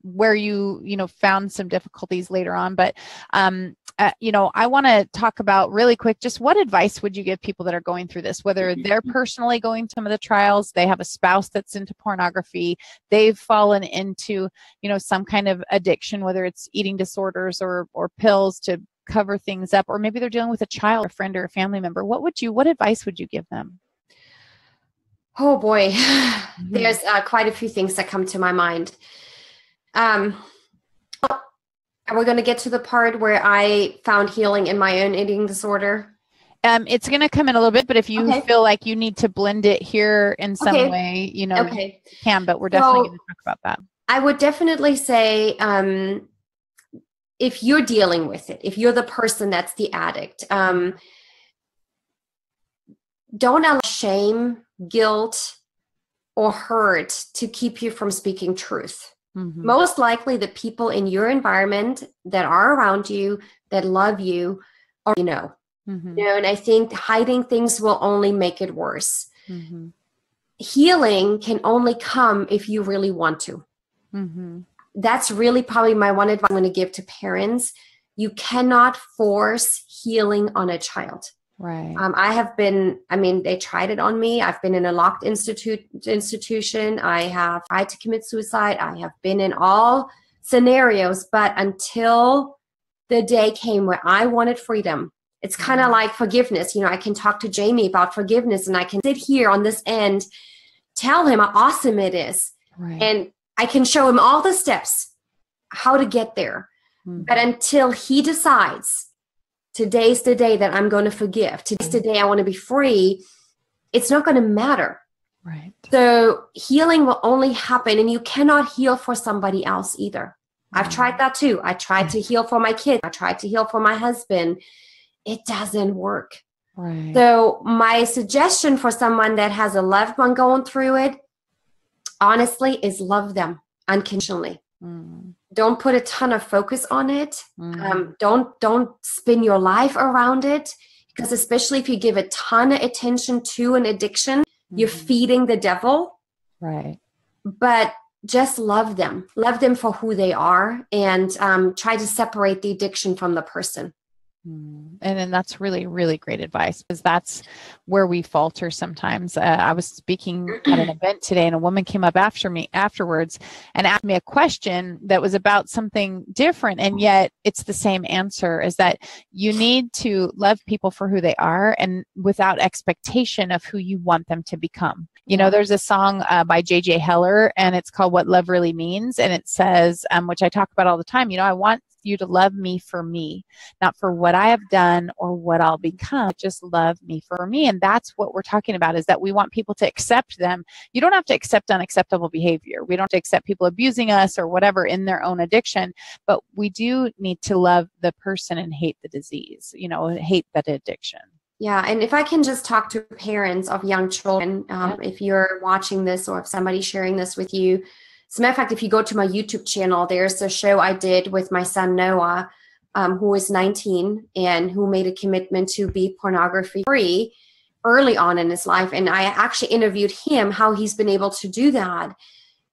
where you found some difficulties later on. But, I want to talk about really quick, just what advice would you give people that are going through this, whether they're personally going through some of the trials, they have a spouse that's into pornography, they've fallen into, some kind of addiction, whether it's eating disorders or pills to cover things up, or maybe they're dealing with a child, a friend, or a family member. What advice would you give them? Oh boy, there's quite a few things that come to my mind. Are we going to get to the part where I found healing in my own eating disorder? It's going to come in a little bit, but if you feel like you need to blend it here in some way, you can, but we're definitely going to talk about that. I would definitely say, if you're dealing with it, if you're the person that's the addict, don't allow shame, guilt, or hurt to keep you from speaking truth. Mm-hmm. Most likely the people in your environment that are around you, that love you, are, Mm-hmm. And I think hiding things will only make it worse. Mm-hmm. Healing can only come if you really want to. Mm-hmm. That's really probably my one advice I'm going to give to parents. You cannot force healing on a child. Right. They tried it on me. I've been in a locked institution. I have tried to commit suicide. I have been in all scenarios, but until the day came where I wanted freedom, it's kind of like forgiveness. I can talk to Jamie about forgiveness, and I can sit here on this end, tell him how awesome it is. Right. And I can show him all the steps, how to get there. Mm-hmm. But until he decides, today's the day that I'm going to forgive, today's the day I want to be free, it's not going to matter. Right. So healing will only happen, and you cannot heal for somebody else either. I've tried that too. I tried to heal for my kids. I tried to heal for my husband. It doesn't work. Right. So my suggestion for someone that has a loved one going through it, honestly, is love them unconditionally. Mm. Don't put a ton of focus on it. Mm. Don't spin your life around it, because especially if you give a ton of attention to an addiction, you're feeding the devil. Right. But just love them for who they are, and try to separate the addiction from the person. And then that's really, really great advice, because that's where we falter sometimes. I was speaking at an event today, and a woman came up after me afterwards and asked me a question that was about something different, and yet it's the same answer, is that you need to love people for who they are and without expectation of who you want them to become. There's a song by J.J. Heller, and it's called What Love Really Means. And it says, which I talk about all the time, I want you to love me for me, not for what I have done or what I'll become. Just love me for me. And that's what we're talking about, is that we want people to accept them. You don't have to accept unacceptable behavior. We don't have to accept people abusing us or whatever in their own addiction, but we do need to love the person and hate the disease, hate that addiction. Yeah. And if I can just talk to parents of young children, if you're watching this or if somebody's sharing this with you, as a matter of fact, if you go to my YouTube channel, there's a show I did with my son, Noah, who is 19 and who made a commitment to be pornography free early on in his life. And I actually interviewed him, how he's been able to do that.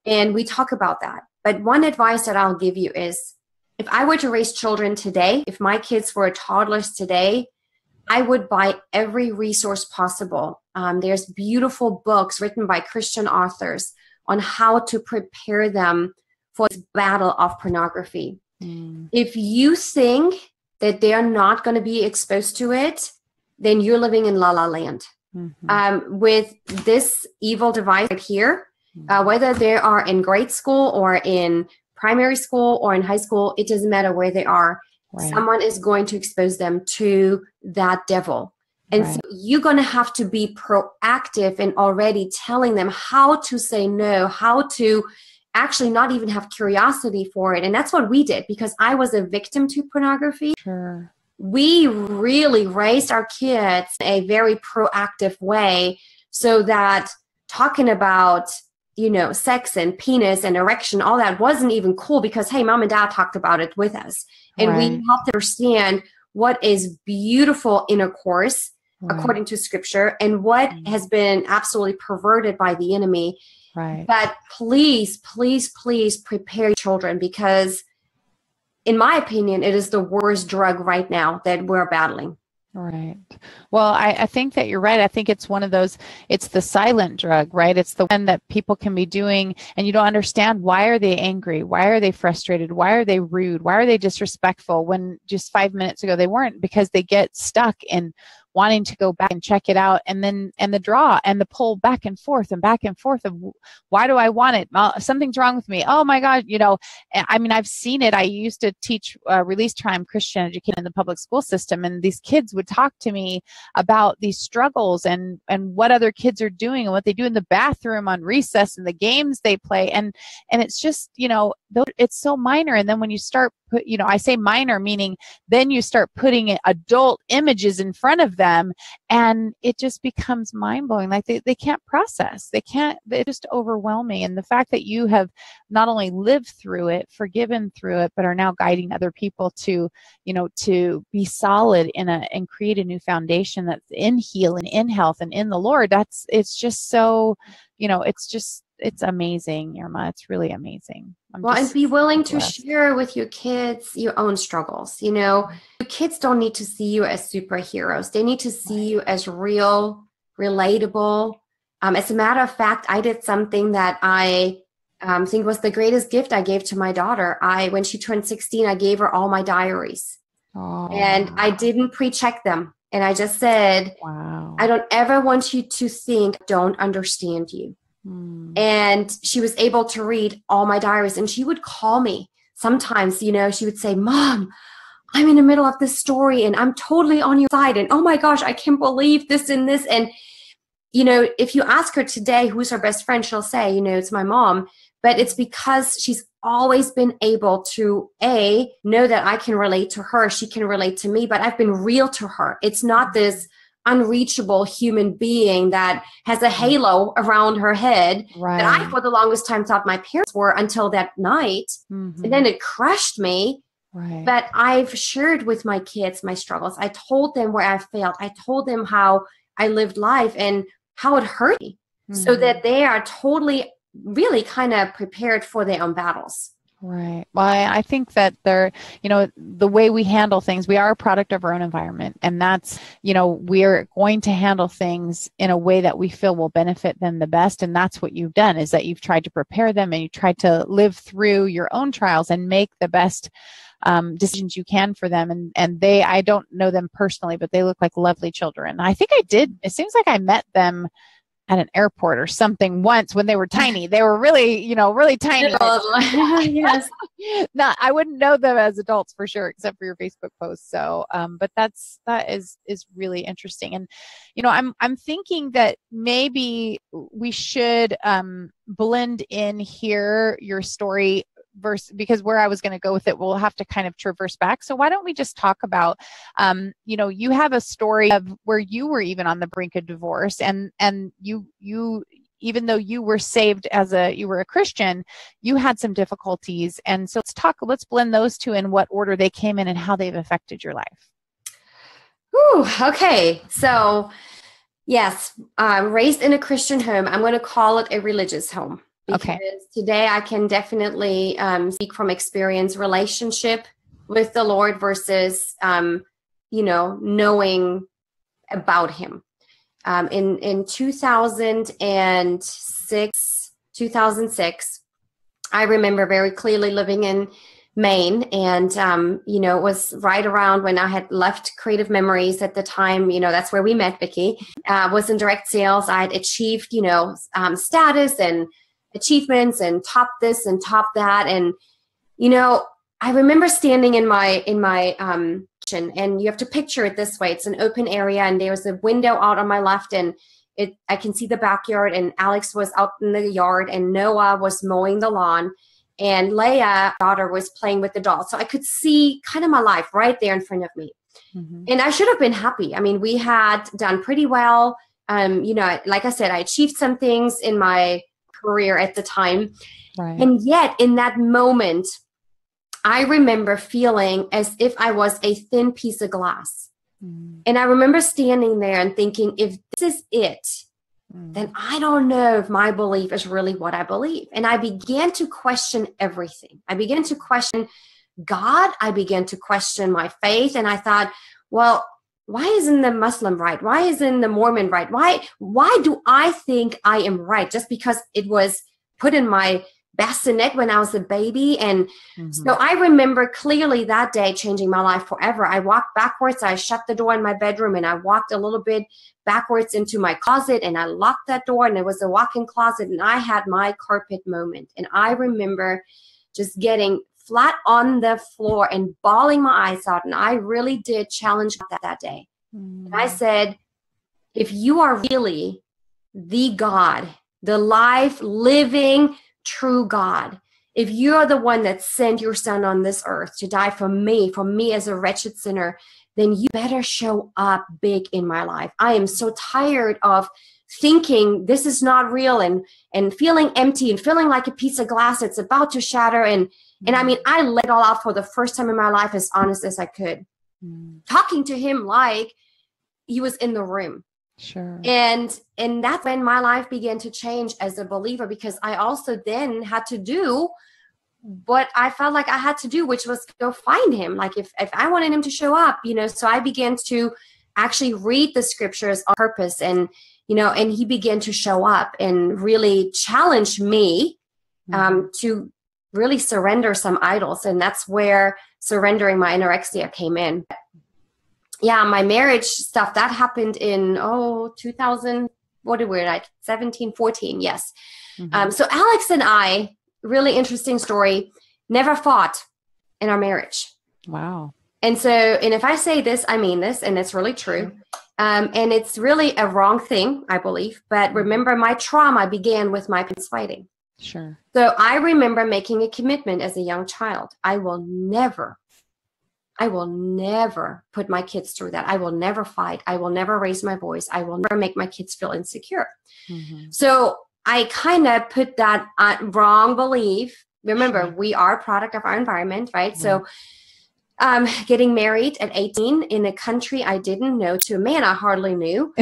And we talk about that. But one advice that I'll give you is, if I were to raise children today, if my kids were toddlers today, I would buy every resource possible. There's beautiful books written by Christian authors on how to prepare them for this battle of pornography. If you think that they're not going to be exposed to it, then you're living in la la land. With this evil device right here, whether they are in grade school or in primary school or in high school, it doesn't matter where they are. Right. Someone is going to expose them to that devil. And so you're going to have to be proactive in already telling them how to say no, how to actually not even have curiosity for it. And that's what we did, because I was a victim to pornography. Sure. We really raised our kids in a very proactive way, so that talking about, sex and penis and erection, all that wasn't even cool, because, hey, mom and dad talked about it with us. And we helped understand what is beautiful intercourse according to scripture, and what has been absolutely perverted by the enemy. Right. But please, please, please prepare your children, because in my opinion, it is the worst drug right now that we're battling. Right. Well, I think that you're right. I think it's one of those, it's the silent drug, right? It's the one that people can be doing and you don't understand, why are they angry? Why are they frustrated? Why are they rude? Why are they disrespectful when just 5 minutes ago they weren't? Because they get stuck in wanting to go back and check it out, and then the draw and the pull back and forth of, why do I want it? Something's wrong with me. Oh my God, I mean, I've seen it. I used to teach release time Christian education in the public school system, and these kids would talk to me about these struggles and what other kids are doing and what they do in the bathroom on recess and the games they play, and it's just, it's so minor. And then when you start I say minor, meaning then you start putting adult images in front of them, and it just becomes mind-blowing. Like they can't process. They're just overwhelming. And the fact that you have not only lived through it, forgiven through it, but are now guiding other people to be solid and create a new foundation that's in healing, in health, and in the Lord. It's just so, it's amazing, Irma. It's really amazing. And be willing to share with your kids your own struggles. Your kids don't need to see you as superheroes. They need to see you as real, relatable. As a matter of fact, I did something that I think was the greatest gift I gave to my daughter. When she turned 16, I gave her all my diaries. Oh. And I didn't pre-check them. And I just said, wow, I don't ever want you to think I don't understand you. And she was able to read all my diaries, and she would call me sometimes, she would say, Mom, I'm in the middle of this story and I'm totally on your side. And oh my gosh, I can't believe this and this. And, if you ask her today, who's her best friend, she'll say, it's my mom. But it's because she's always been able to, know that I can relate to her. She can relate to me, but I've been real to her. It's not this unreachable human being that has a halo around her head that I, for the longest time, thought my parents were until that night. Mm-hmm. And then it crushed me. Right. But I've shared with my kids my struggles. I told them where I failed. I told them how I lived life and how it hurt me, so that they are totally, really kind of prepared for their own battles. Right. Well, I think that the way we handle things, we are a product of our own environment. And that's, we're going to handle things in a way that we feel will benefit them the best. And that's what you've done, is that you've tried to prepare them and you tried to live through your own trials and make the best decisions you can for them. And I don't know them personally, but they look like lovely children. I think I did. It seems like I met them at an airport or something once when they were tiny. They were really, really tiny. Yes. No, I wouldn't know them as adults for sure, except for your Facebook post. So, but that is really interesting. And, I'm thinking that maybe we should blend in here your story because where I was going to go with it, we'll have to kind of traverse back. So why don't we just talk about, you have a story of where you were even on the brink of divorce, and you even though you were saved you were a Christian, you had some difficulties. And so let's blend those two in what order they came in and how they've affected your life. Ooh, okay. So yes, raised in a Christian home. I'm going to call it a religious home. Because today I can definitely speak from experience, relationship with the Lord versus, knowing about Him. In 2006, I remember very clearly living in Maine, and, it was right around when I had left Creative Memories at the time. That's where we met, Vicki. Was in direct sales. I had achieved, status and achievements and top this and top that. And, I remember standing in my kitchen, and you have to picture it this way. It's an open area, and there was a window out on my left, and I can see the backyard, and Alex was out in the yard, and Noah was mowing the lawn, and Leah, daughter, was playing with the doll. So I could see kind of my life right there in front of me. Mm-hmm. And I should have been happy. I mean, we had done pretty well. Like I said, I achieved some things in my career at the time. Right. And yet in that moment, I remember feeling as if I was a thin piece of glass. Mm. And I remember standing there and thinking, if this is it, then I don't know if my belief is really what I believe. And I began to question everything. I began to question God. I began to question my faith. And I thought, well, why isn't the Muslim right? Why isn't the Mormon right? Why do I think I am right? Just because it was put in my bassinet when I was a baby. And so I remember clearly that day changing my life forever. I walked backwards. I shut the door in my bedroom and I walked a little bit backwards into my closet and I locked that door, and it was a walk-in closet, and I had my carpet moment. And I remember just getting flat on the floor and bawling my eyes out. And I really did challenge that day. And I said, if you are really the God, the life, living, true God, if you are the one that sent your son on this earth to die for me as a wretched sinner, then you better show up big in my life. I am so tired of thinking this is not real and feeling empty and feeling like a piece of glass that's about to shatter. And I mean, I let it all out for the first time in my life, as honest as I could, talking to him like he was in the room. Sure. And that's when my life began to change as a believer, because I also then had to do what I felt like I had to do, which was go find him. Like if I wanted him to show up, so I began to actually read the scriptures on purpose, and he began to show up and really challenge me to really surrender some idols. And that's where surrendering my anorexia came in. Yeah, my marriage stuff, that happened in 2000, what are we like, 17, 14, yes. So Alex and I, really interesting story, never fought in our marriage. Wow. And if I say this, I mean this, and it's really true. And it's really a wrong thing, I believe. But remember, my trauma began with my parents fighting. Sure. So I remember making a commitment as a young child. I will never put my kids through that. I will never fight. I will never raise my voice. I will never make my kids feel insecure. So I kind of put that wrong belief. Remember, we are a product of our environment, right? So getting married at 18 in a country I didn't know, to a man I hardly knew,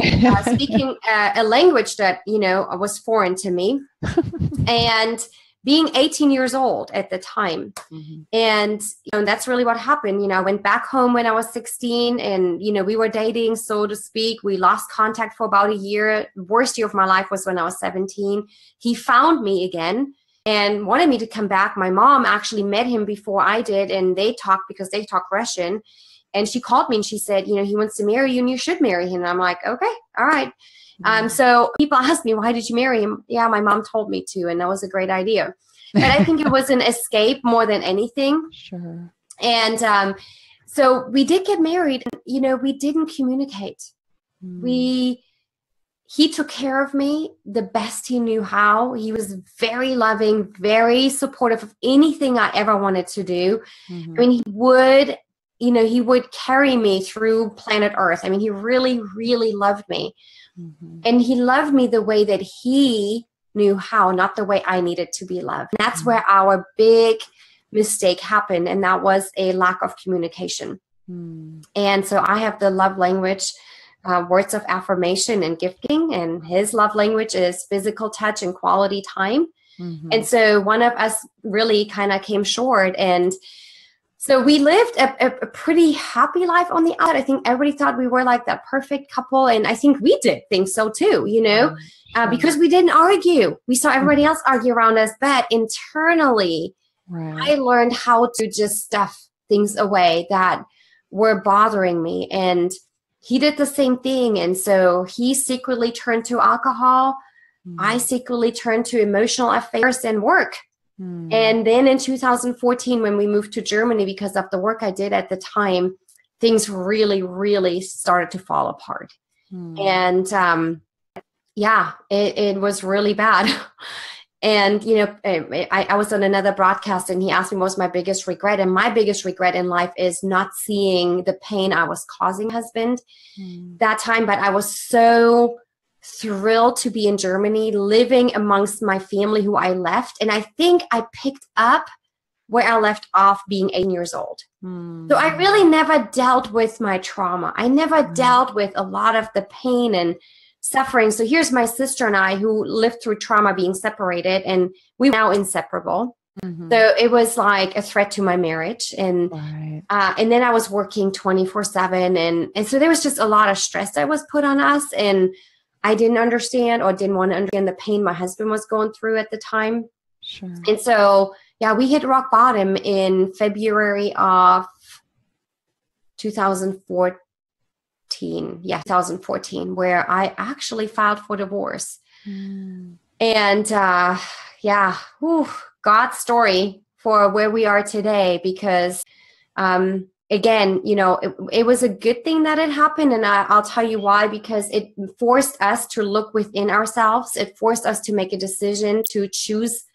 speaking a language that, was foreign to me, and being 18 years old at the time. And, that's really what happened. I went back home when I was 16, and, we were dating, so to speak. We lost contact for about a year. The worst year of my life was when I was 17. He found me again and wanted me to come back. My mom actually met him before I did, and they talked because they talk Russian. And she called me and she said, he wants to marry you and you should marry him. And I'm like, okay, all right. So people ask me, why did you marry him? Yeah, my mom told me to, and that was a great idea. But I think it was an escape more than anything. Sure. And so we did get married, and, we didn't communicate. He took care of me the best he knew how. He was very loving, very supportive of anything I ever wanted to do. I mean, he would carry me through planet Earth. I mean, he really, really loved me. And he loved me the way that he knew how, not the way I needed to be loved. And that's where our big mistake happened. And that was a lack of communication. And so I have the love language, words of affirmation and gifting, and his love language is physical touch and quality time. And so one of us really kind of came short, and so we lived a pretty happy life on the outside. I think everybody thought we were like that perfect couple, and I think we did think so too, because we didn't argue. We saw everybody else argue around us, but internally, I learned how to just stuff things away that were bothering me. And he did the same thing. And so he secretly turned to alcohol. I secretly turned to emotional affairs and work. And then in 2014, when we moved to Germany, because of the work I did at the time, things really, really started to fall apart. And it was really bad. And, I was on another broadcast, and he asked me what was my biggest regret. And my biggest regret in life is not seeing the pain I was causing my husband that time. But I was so thrilled to be in Germany, living amongst my family who I left. And I think I picked up where I left off being 8 years old. So I really never dealt with my trauma. I never dealt with a lot of the pain and suffering. So here's my sister and I who lived through trauma being separated, and we were now inseparable. Mm-hmm. So it was like a threat to my marriage. And Right. and then I was working 24/7. And so there was just a lot of stress that was put on us. And I didn't understand or didn't want to understand the pain my husband was going through at the time. Sure. And so, yeah, we hit rock bottom in February of 2014. Yeah, 2014, where I actually filed for divorce. Mm. And yeah, God's story for where we are today, because again, you know, it was a good thing that it happened. And I'll tell you why, because it forced us to look within ourselves. It forced us to make a decision to choose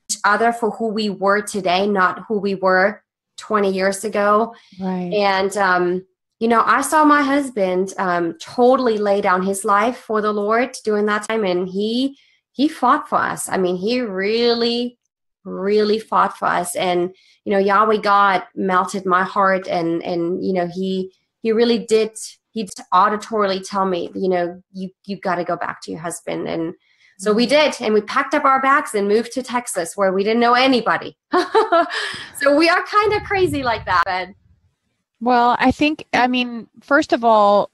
each other for who we were today, not who we were 20 years ago. Right. And, you know, I saw my husband totally lay down his life for the Lord during that time. And he fought for us. I mean, he really, really fought for us. And, you know, Yahweh God melted my heart. And you know, he really did. He'd auditorily tell me, you know, you got to go back to your husband. And so we did. And we packed up our bags and moved to Texas, where we didn't know anybody. So we are kind of crazy like that, but Well, I mean, first of all,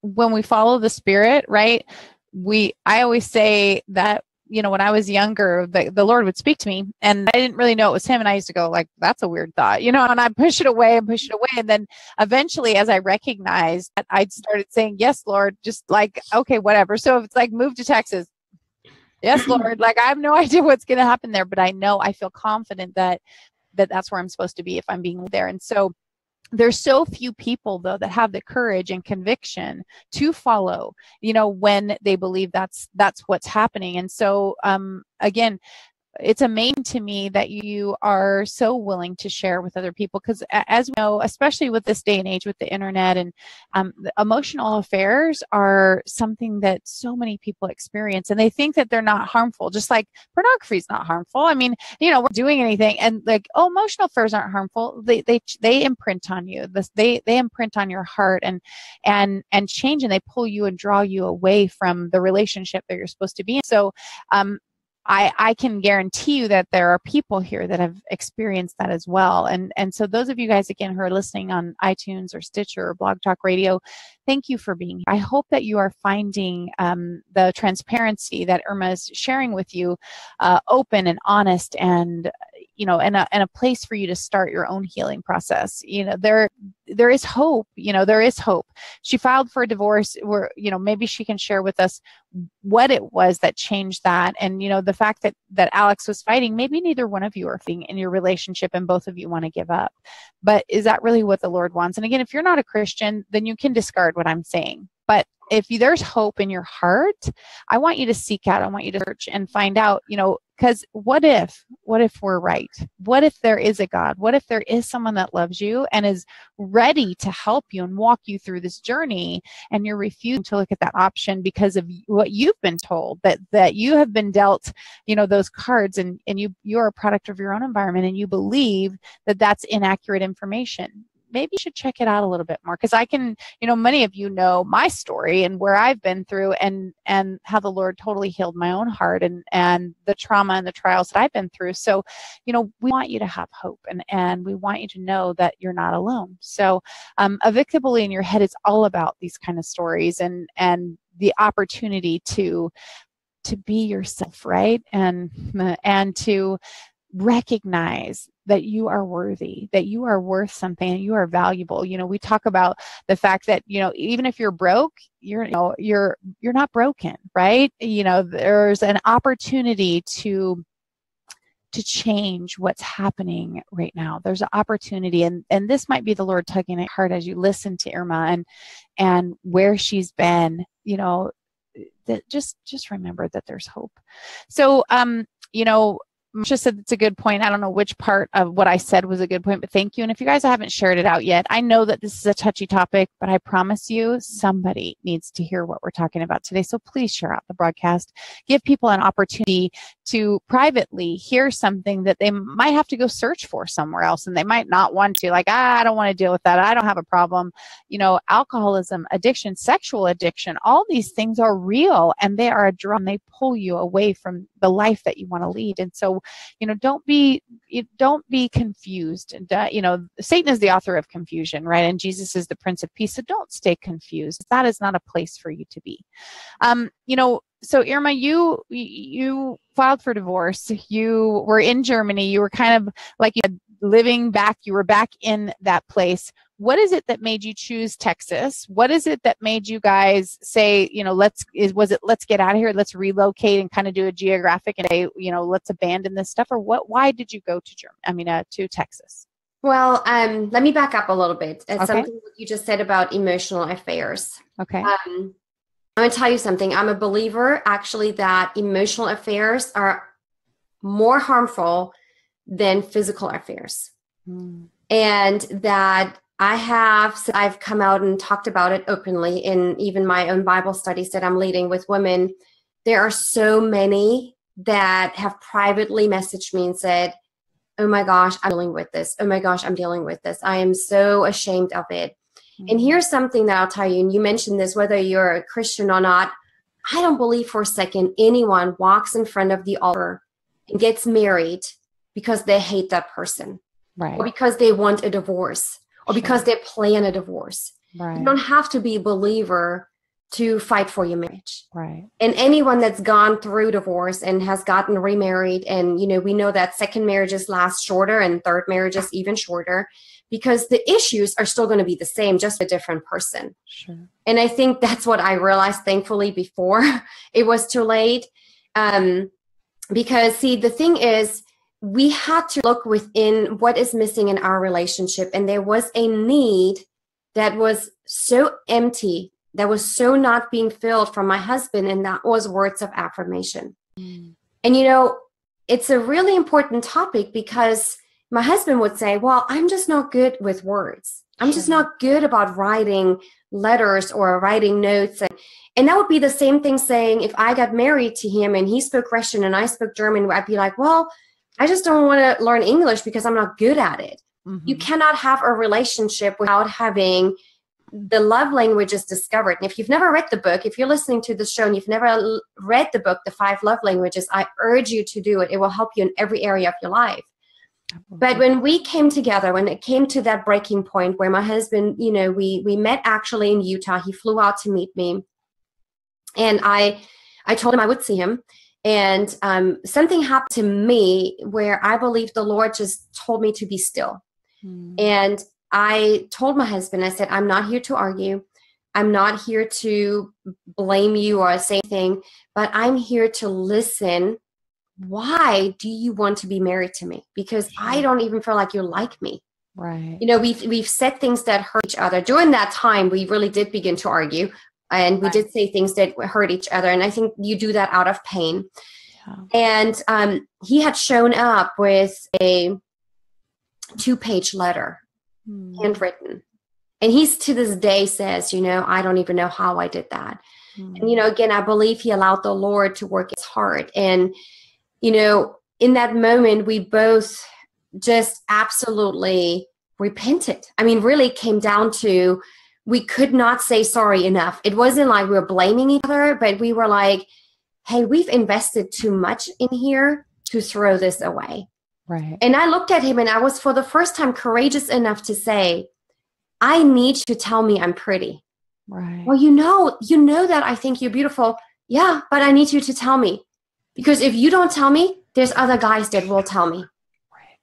when we follow the Spirit, right, I always say that, you know, when I was younger, the Lord would speak to me, and I didn't really know it was him. And I used to go like, that's a weird thought, you know, and I'd push it away and push it away. And then eventually, as I recognized that, I started saying, yes, Lord, just like, okay, whatever. So if it's like, move to Texas, yes, Lord, like I have no idea what's going to happen there, but I feel confident that that's where I'm supposed to be if I'm being there. And so there's so few people, though, that have the courage and conviction to follow, you know, when they believe that's what's happening. And so, again, it's amazing to me that you are so willing to share with other people, because as we know, especially with this day and age with the internet, and the emotional affairs are something that so many people experience, and they think that they're not harmful, just like pornography is not harmful. I mean, you know, we're doing anything, and like, oh, emotional affairs aren't harmful. They imprint on you. They imprint on your heart and change, and they pull you and draw you away from the relationship that you're supposed to be in. So, I can guarantee you that there are people here that have experienced that as well. And so those of you guys, again, who are listening on iTunes or Stitcher or Blog Talk Radio, thank you for being here. I hope that you are finding the transparency that Irma is sharing with you open and honest, and, you know, and a place for you to start your own healing process. You know, there is hope. You know, there is hope. She filed for a divorce, where, you know, maybe she can share with us what it was that changed that. And, you know, the fact that Alex was fighting, maybe neither one of you are fighting in your relationship and both of you want to give up. But is that really what the Lord wants? And again, if you're not a Christian, then you can discard what I'm saying. But if there's hope in your heart, I want you to seek out, I want you to search and find out, you know, because what if we're right? What if there is a God? What if there is someone that loves you and is ready to help you and walk you through this journey, and you're refusing to look at that option because of what you've been told, that you have been dealt, you know, those cards, and you're a product of your own environment, and you believe that that's inaccurate information. Maybe you should check it out a little bit more, because I can, you know, many of you know my story and where I've been through, and how the Lord totally healed my own heart, and the trauma and the trials that I've been through. So, you know, we want you to have hope, and we want you to know that you're not alone. So, Evictable in Your Head is all about these kind of stories, and the opportunity to be yourself, right? And to recognize that you are worthy, that you are worth something, and you are valuable. You know, we talk about the fact that, you know, even if you're broke, you're not broken, right? You know, there's an opportunity to change what's happening right now. There's an opportunity, and this might be the Lord tugging at your heart as you listen to Irma and where she's been. You know, that just remember that there's hope. So, you know, Marsha said it's a good point. I don't know which part of what I said was a good point, but thank you. And if you guys haven't shared it out yet, I know that this is a touchy topic, but I promise you somebody needs to hear what we're talking about today. So please share out the broadcast. Give people an opportunity to privately hear something that they might have to go search for somewhere else, and they might not want to, like, I don't want to deal with that. I don't have a problem. Alcoholism, addiction, sexual addiction, all these things are real, and they are a draw, and they pull you away from the life that you want to lead. And so, don't be confused. And, Satan is the author of confusion, right? And Jesus is the Prince of Peace. So don't stay confused. That is not a place for you to be. So Irma, you filed for divorce. You were in Germany. You were kind of like living back. You were back in that place. What is it that made you choose Texas? What is it that made you guys say, let's get out of here, let's relocate and kind of do a geographic and say, let's abandon this stuff? Or why did you go to Texas? Well, let me back up a little bit. It's Okay. something you just said about emotional affairs. Okay. I'm going to tell you something. I'm a believer, actually, that emotional affairs are more harmful than physical affairs. And that I've come out and talked about it openly in even my own Bible studies that I'm leading with women. There are so many that have privately messaged me and said, oh my gosh, I'm dealing with this. Oh my gosh, I'm dealing with this. I am so ashamed of it. And here's something that I'll tell you, and you mentioned this, whether you're a Christian or not, I don't believe for a second anyone walks in front of the altar and gets married because they hate that person, right? Or because they want a divorce, or because they plan a divorce. Right. You don't have to be a believer to fight for your marriage. Right. And anyone that's gone through divorce and has gotten remarried, and we know that second marriages last shorter and third marriages even shorter, because the issues are still going to be the same, just a different person. Sure. And I think that's what I realized, thankfully, before it was too late. Because see, the thing is, we had to look within what is missing in our relationship. And there was a need that was so empty, that was so not being filled from my husband. And that was words of affirmation. And, it's a really important topic, because my husband would say, well, I'm just not good with words. I'm just not good about writing letters or writing notes. And that would be the same thing saying, if I got married to him and he spoke Russian and I spoke German, I'd be like, well, I just don't want to learn English because I'm not good at it. Mm-hmm. You cannot have a relationship without having the love languages discovered. And if you've never read the book, if you're listening to the show and you've never read the book, The 5 Love Languages, I urge you to do it. It will help you in every area of your life. But when we came together, when it came to that breaking point where my husband, we met actually in Utah. He flew out to meet me. And I told him I would see him. And something happened to me where I believe the Lord just told me to be still. And I told my husband, I said, I'm not here to argue. I'm not here to blame you or say anything, but I'm here to listen. Why do you want to be married to me? Because I don't even feel like you like me. Right. We've said things that hurt each other. During that time, we really did begin to argue, and we did say things that hurt each other. And I think you do that out of pain. Yeah. And he had shown up with a 2-page letter, handwritten. And he's to this day says, I don't even know how I did that. And, again, I believe he allowed the Lord to work his heart. And, in that moment, we both just absolutely repented. I mean, really came down to, we could not say sorry enough. It wasn't like we were blaming each other, but we were like, hey, we've invested too much in here to throw this away. Right. And I looked at him and I was for the first time courageous enough to say, I need you to tell me I'm pretty. Right. Well, you know that I think you're beautiful. Yeah, but I need you to tell me. Because if you don't tell me, there's other guys that will tell me. Right.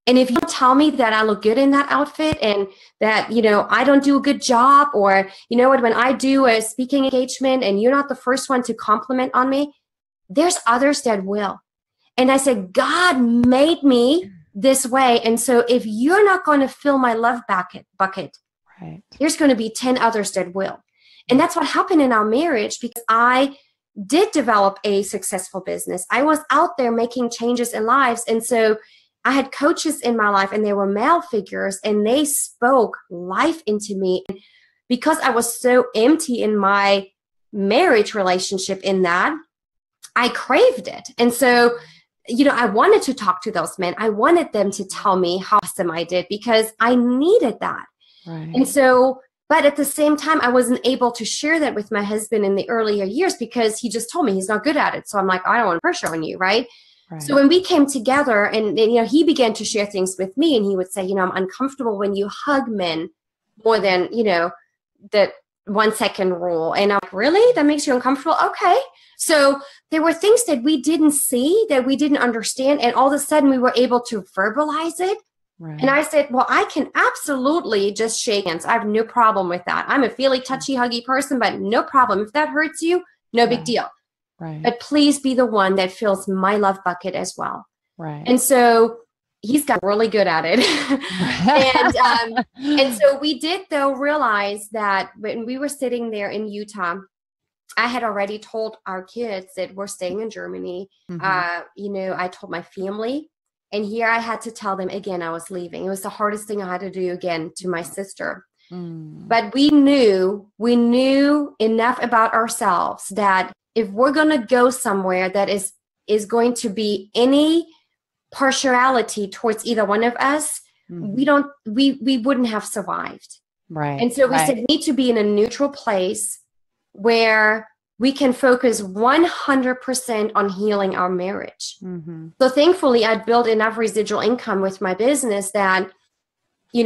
And if you don't tell me that I look good in that outfit and that, I don't do a good job, or, when I do a speaking engagement and you're not the first one to compliment on me, there's others that will. And I said, God made me this way. And so if you're not going to fill my love bucket, right, there's going to be 10 others that will. And that's what happened in our marriage, because I did develop a successful business. I was out there making changes in lives. And so I had coaches in my life, and they were male figures, and they spoke life into me. And because I was so empty in my marriage relationship in that, I craved it. And so, I wanted to talk to those men. I wanted them to tell me how awesome I did because I needed that. Right. And so, but at the same time, I wasn't able to share that with my husband in the earlier years because he just told me he's not good at it. So I'm like, I don't want pressure on you, right? So when we came together and he began to share things with me, and he would say, I'm uncomfortable when you hug men more than, that 1 second rule. And I'm like, really? That makes you uncomfortable? Okay. So there were things that we didn't see, that we didn't understand. And all of a sudden we were able to verbalize it. Right. And I said, well, I can absolutely just shake hands. I have no problem with that. I'm a feely, touchy, huggy person, but no problem. If that hurts you, no big deal. Right. But please be the one that fills my love bucket as well. Right. And so he's got really good at it. and so we did, though, realize that when we were sitting there in Utah, I had already told our kids that we're staying in Germany. Mm-hmm. I told my family. And here I had to tell them again I was leaving. It was the hardest thing I had to do again to my sister. Mm. But we knew enough about ourselves that if we're going to go somewhere that is going to be any partiality towards either one of us, mm-hmm. we wouldn't have survived. Right. And so we said we need to be in a neutral place where we can focus 100% on healing our marriage. Mm-hmm. So thankfully, I'd built enough residual income with my business that, we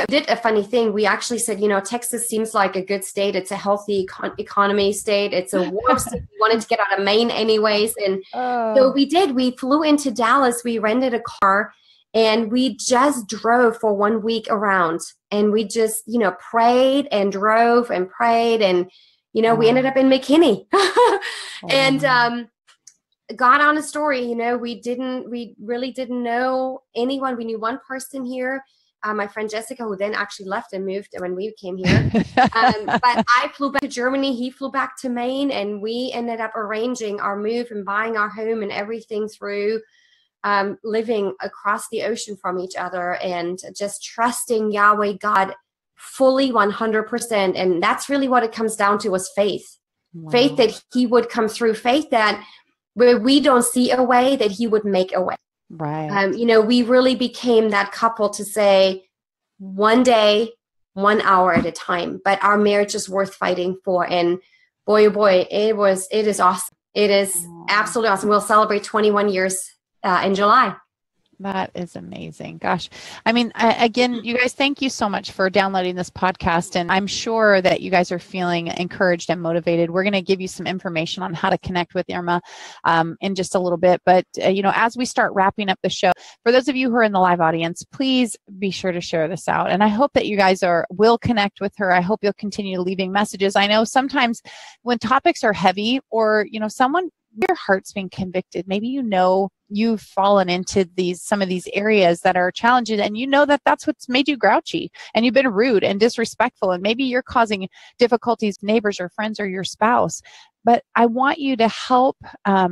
did a funny thing. We actually said, Texas seems like a good state. It's a healthy economy state. It's a warm state. We wanted to get out of Maine anyways. And so we did. We flew into Dallas. We rented a car. And we just drove for 1 week around. And we just, prayed and drove and prayed. And we ended up in McKinney. And got on a story, we really didn't know anyone. We knew one person here, my friend Jessica, who then actually left and moved when we came here. But I flew back to Germany. He flew back to Maine, and we ended up arranging our move and buying our home and everything through living across the ocean from each other and just trusting Yahweh God fully 100%. And that's really what it comes down to, was faith. Wow. Faith that he would come through, faith that where we don't see a way, that he would make a way. Right. We really became that couple to say 1 day, 1 hour at a time, but our marriage is worth fighting for. And boy, oh boy, it is awesome. It is absolutely awesome. We'll celebrate 21 years in July. That is amazing. Gosh. I mean, again, you guys, thank you so much for downloading this podcast. And I'm sure that you guys are feeling encouraged and motivated. We're going to give you some information on how to connect with Irma in just a little bit. But, as we start wrapping up the show, for those of you who are in the live audience, please be sure to share this out. And I hope that you guys will connect with her. I hope you'll continue leaving messages. I know sometimes when topics are heavy or, your heart's being convicted, maybe you've fallen into some of these areas that are challenging, and that's what's made you grouchy, and you've been rude and disrespectful, and maybe you're causing difficulties, neighbors or friends or your spouse. But I want you to help. I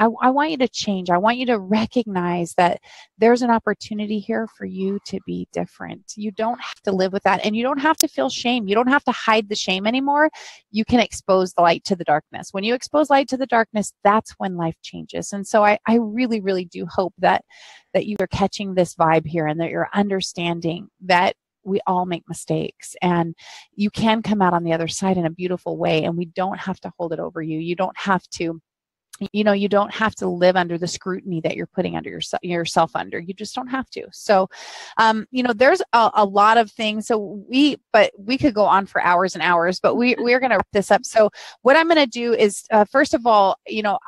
want you to change. I want you to recognize that there's an opportunity here for you to be different. You don't have to live with that, and you don't have to feel shame. You don't have to hide the shame anymore. You can expose the light to the darkness. When you expose light to the darkness, that's when life changes. And so I really, really do hope that you are catching this vibe here, and that you're understanding that we all make mistakes, and you can come out on the other side in a beautiful way, and we don't have to hold it over you. You don't have to, you don't have to live under the scrutiny that you're putting under yourself under. You just don't have to. So, there's a lot of things. So we could go on for hours and hours, but we're going to wrap this up. So what I'm going to do is, first of all,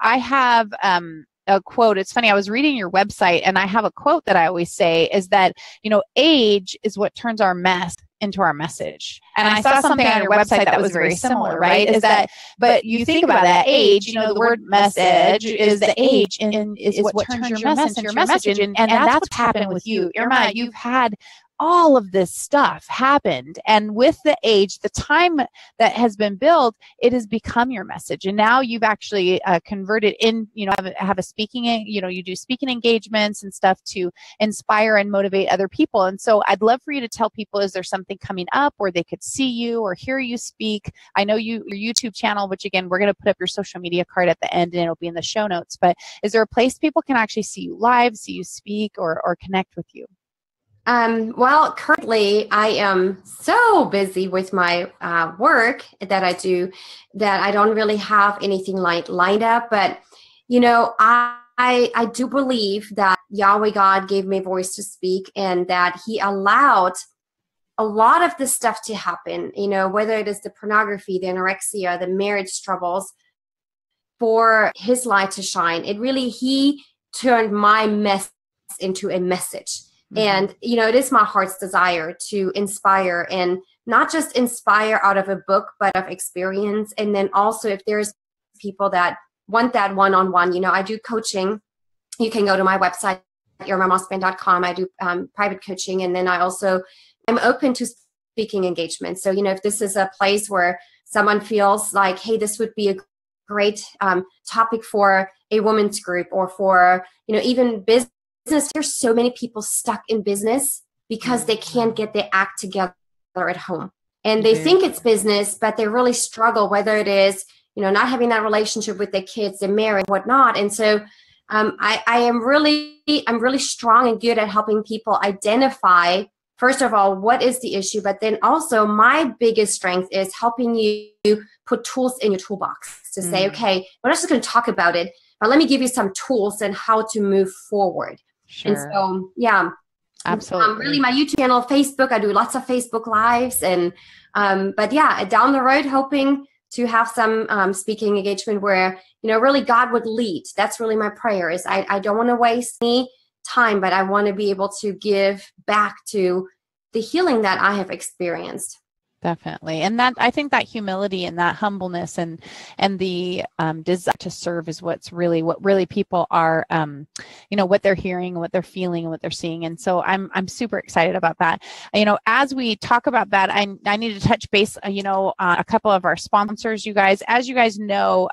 I have, a quote. It's funny. I was reading your website, and I have a quote that I always say is that, age is what turns our mess into our message. And I saw something on your website that was very similar, right? But you think about that age, the word message is the age, and is what turns your mess into your message. And that's what's happened with you. Irma, you've had all of this stuff happened. And with the age, the time that has been built, it has become your message. And now you've actually converted in, have a speaking, you do speaking engagements and stuff to inspire and motivate other people. And so I'd love for you to tell people, is there something coming up where they could see you or hear you speak? I know your YouTube channel, which again, we're going to put up your social media card at the end and it'll be in the show notes. But is there a place people can actually see you live, see you speak, or connect with you? Well, currently I am so busy with my work that I do that I don't really have anything lined up. But, I do believe that Yahweh God gave me a voice to speak and that he allowed a lot of this stuff to happen, whether it is the pornography, the anorexia, the marriage troubles, for his light to shine. He turned my mess into a message. And, it is my heart's desire to inspire, and not just inspire out of a book, but of experience. And then also if there's people that want that one-on-one, I do coaching. You can go to my website, irmamospan.com. I do private coaching. And then I'm open to speaking engagements. So, if this is a place where someone feels like, hey, this would be a great topic for a women's group or for, even business. There's so many people stuck in business because they can't get their act together at home. And they think it's business, but they really struggle, whether it is, not having that relationship with their kids, their marriage, whatnot. And so I'm really strong and good at helping people identify, first of all, what is the issue, but then also my biggest strength is helping you put tools in your toolbox to say, okay, we're not just going to talk about it, but let me give you some tools and how to move forward. Sure. And so, yeah, absolutely. Really my YouTube channel, Facebook, I do lots of Facebook lives. And, but yeah, down the road, hoping to have some speaking engagement where, really God would lead. That's really my prayer is I don't want to waste any time, but I want to be able to give back to the healing that I have experienced. Definitely. And that, I think that humility and that humbleness and the desire to serve is what really people are, what they're hearing, what they're feeling, and what they're seeing. And so I'm super excited about that. As we talk about that, I need to touch base, on a couple of our sponsors, you guys. As you guys know,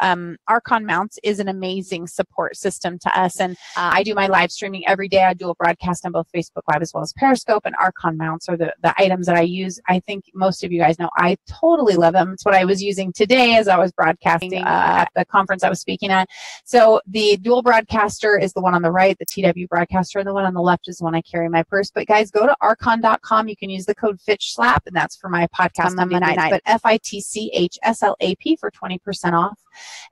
Archon Mounts is an amazing support system to us. And I do my live streaming every day. I do a broadcast on both Facebook Live as well as Periscope, and Archon Mounts are the items that I use. I think most of you guys know I totally love them. It's what I was using today as I was broadcasting at the conference I was speaking at. So the dual broadcaster is the one on the right, the TW broadcaster, and the one on the left is the one I carry in my purse. But guys, go to archon.com. You can use the code FitchSlap, and that's for my podcast on Monday nights. But FITCHSLAP for 20% off.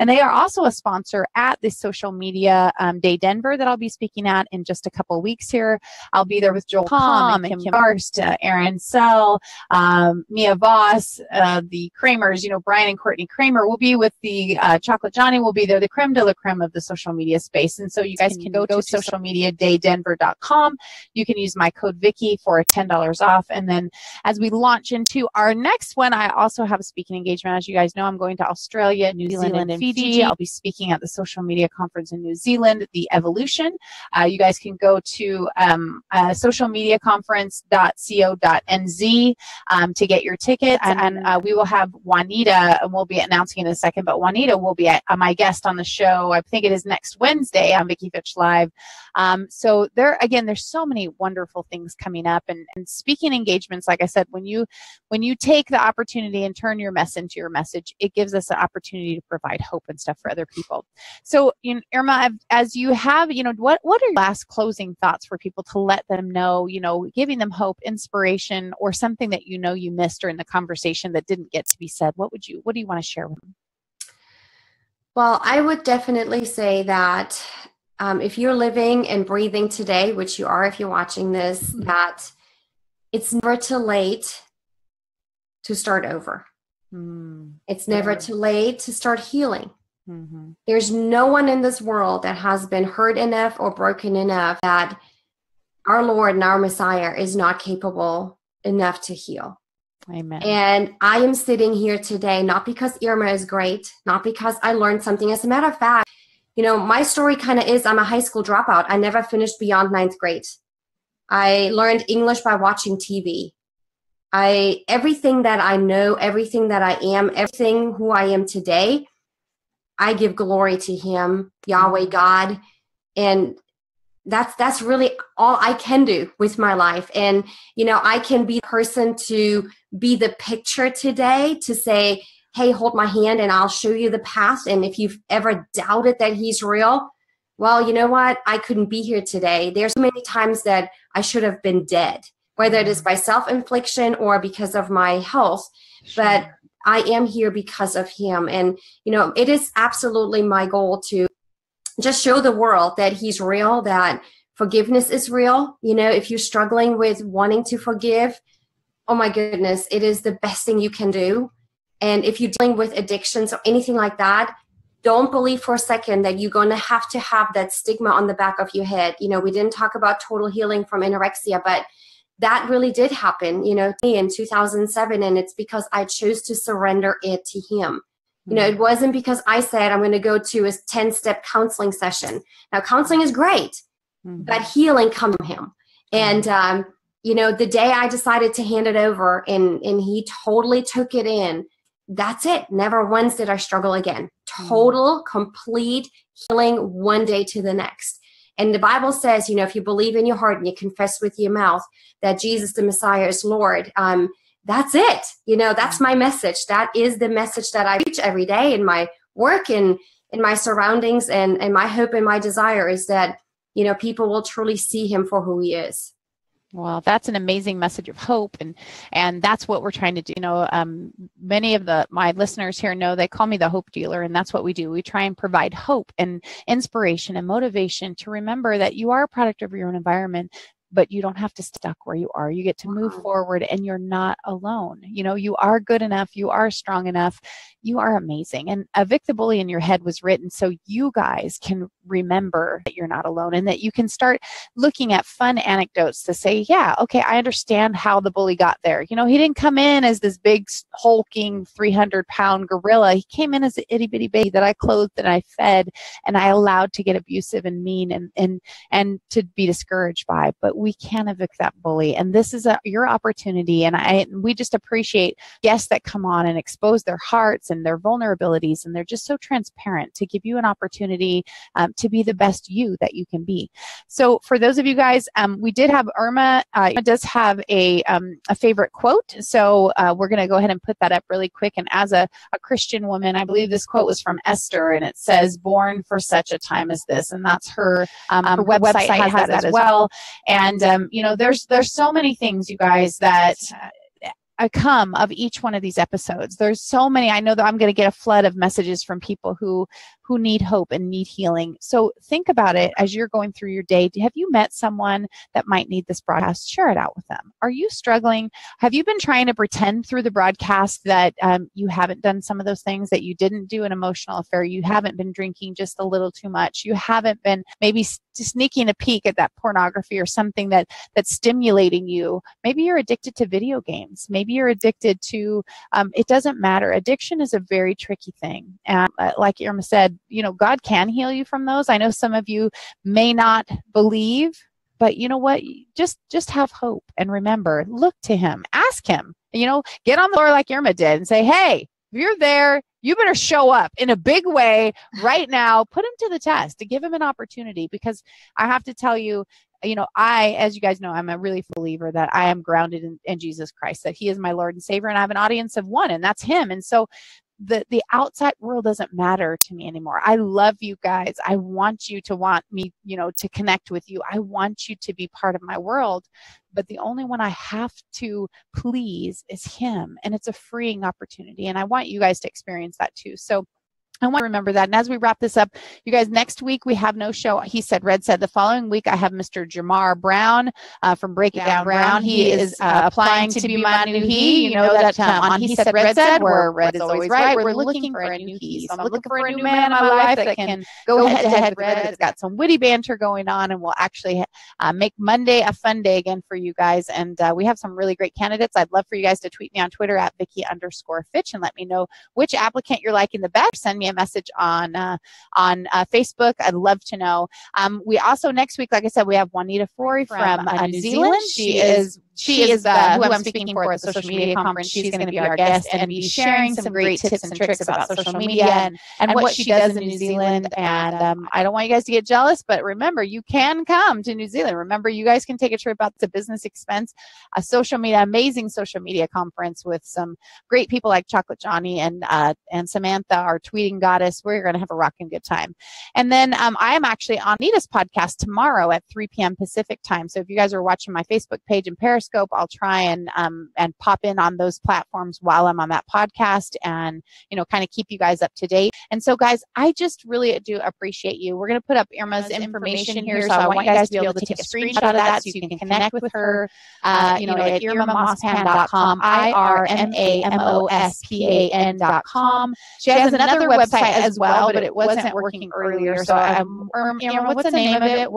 And they are also a sponsor at the Social Media Day Denver that I'll be speaking at in just a couple of weeks here. I'll be there with Joel Comm and Kim Garst, Aaron Sell, Mia Voss, the Kramers, Brian and Courtney Kramer will be with the Chocolate Johnny will be there, the creme de la creme of the social media space. And so you guys can go to socialmediadaydenver.com. You can use my code Vicki for $10 off. And then as we launch into our next one, I also have a speaking engagement. As you guys know, I'm going to Australia, New Zealand, and Fiji. I'll be speaking at the social media conference in New Zealand, the Evolution. You guys can go to socialmediaconference.co.nz to get your tickets. And we will have Juanita, and we'll be announcing in a second, but Juanita will be my guest on the show. I think it is next Wednesday on Vicki Fitch Live. So there's so many wonderful things coming up, and speaking engagements. Like I said, when you take the opportunity and turn your mess into your message, it gives us an opportunity to provide hope and stuff for other people. So, Irma, as you have, what are your last closing thoughts for people to let them know, giving them hope, inspiration, or something that you missed during the conversation that didn't get to be said? What do you want to share with them? Well, I would definitely say that if you're living and breathing today, which you are if you're watching this, that it's never too late to start over. It's never too late to start healing. Mm-hmm. There's no one in this world that has been hurt enough or broken enough that our Lord and our Messiah is not capable enough to heal. Amen. And I am sitting here today, not because Irma is great, not because I learned something. As a matter of fact, my story kind of is I'm a high school dropout. I never finished beyond 9th grade. I learned English by watching TV. Everything that I know, everything that I am, everything who I am today, I give glory to him, Yahweh God. And that's really all I can do with my life. And, I can be the person to be the picture today to say, hey, hold my hand and I'll show you the path. And if you've ever doubted that he's real, well, you know what? I couldn't be here today. There's so many times that I should have been dead, whether it is by self-infliction or because of my health. Sure. But I am here because of him. And, it is absolutely my goal to just show the world that he's real, that forgiveness is real. If you're struggling with wanting to forgive, oh my goodness, it is the best thing you can do. And if you're dealing with addictions or anything like that, don't believe for a second that you're going to have that stigma on the back of your head. We didn't talk about total healing from anorexia, but that really did happen, to me in 2007. And it's because I chose to surrender it to him. It wasn't because I said I'm going to go to a 10-step counseling session. Now, counseling is great, but healing comes from him. And, the day I decided to hand it over and he totally took it in, that's it. Never once did I struggle again. Total, complete healing one day to the next. And the Bible says, if you believe in your heart and you confess with your mouth that Jesus the Messiah is Lord, that's it. That's my message. That is the message that I preach every day in my work and in my surroundings. And my hope and my desire is that, people will truly see him for who he is. Well, that's an amazing message of hope, and that's what we're trying to do. Many of my listeners here know they call me the hope dealer, and that's what we do. We try and provide hope and inspiration and motivation to remember that you are a product of your own environment, but you don't have to stuck where you are. You get to move forward, and you're not alone. You are good enough. You are strong enough. You are amazing. And Evict the Bully in Your Head was written so you guys can remember that you're not alone, and that you can start looking at fun anecdotes to say, yeah, okay, I understand how the bully got there. He didn't come in as this big hulking 300-pound gorilla. He came in as an itty bitty baby that I clothed and I fed and I allowed to get abusive and mean and to be discouraged by. But we can evict that bully, and this is your opportunity. And we just appreciate guests that come on and expose their hearts and their vulnerabilities, and they're just so transparent to give you an opportunity to be the best you that you can be. So for those of you guys, we did have Irma. Irma does have a favorite quote, so we're going to go ahead and put that up really quick. And as a Christian woman, I believe this quote was from Esther, and it says, "Born for such a time as this," and that's her website has that as well. And there's so many things, you guys, that come of each one of these episodes. There's so many. I know that I'm going to get a flood of messages from people who need hope and need healing. So think about it as you're going through your day. Have you met someone that might need this broadcast? Share it out with them. Are you struggling? Have you been trying to pretend through the broadcast that you haven't done some of those things, that you didn't do an emotional affair? You haven't been drinking just a little too much. You haven't been maybe sneaking a peek at that pornography or something that's stimulating you. Maybe you're addicted to video games. Maybe you're addicted to, it doesn't matter. Addiction is a very tricky thing. And like Irma said, God can heal you from those. I know some of you may not believe, but you know what? Just have hope and remember, look to him, ask him, get on the floor like Irma did and say, hey, if you're there, you better show up in a big way right now. Put him to the test, to give him an opportunity, because I have to tell you, as you guys know, I'm a really believer that I am grounded in Jesus Christ, that he is my Lord and Savior, and I have an audience of one, and that's him. And so the outside world doesn't matter to me anymore. I love you guys. I want you to want me, to connect with you. I want you to be part of my world. But the only one I have to please is him. And it's a freeing opportunity. And I want you guys to experience that too. So I want to remember that. And as we wrap this up, you guys, next week we have no show. He said, Red said, the following week I have Mr. Jamar Brown from Break It Down Brown. He is applying to be my new he. You know that on He Said, Red Said, where Red is always right. We're looking for a new he. So I'm looking for a new man in my life that can go head to head with Red. It's got some witty banter going on, and we'll actually make Monday a fun day again for you guys. And we have some really great candidates. I'd love for you guys to tweet me on Twitter at Vicki_Fitch and let me know which applicant you're liking the best. Send me me a message on Facebook. I'd love to know. We also next week, like I said, we have Juanita Forey from New Zealand. She is who I'm speaking for at the social media conference. She's going to be our guest and be sharing some great tips and tricks about social media and what she does in New Zealand. And I don't want you guys to get jealous, but remember, you can come to New Zealand. Remember, you guys can take a trip out to business expense, a amazing social media conference with some great people like Chocolate Johnny and Samantha, our tweeting goddess. We're going to have a rocking good time. And then I am actually on Nita's podcast tomorrow at 3 p.m. Pacific time. So if you guys are watching my Facebook page and Periscope, I'll try and pop in on those platforms while I'm on that podcast and, kind of keep you guys up to date. And so, guys, I just really do appreciate you. We're going to put up Irma's information here. So I want you guys to be able to take a screenshot of that so you can connect with her, at irmamospan.com, IRMAMOSPAN.com. She has another website as well, but it wasn't working earlier. So, Irma, what's the name of it?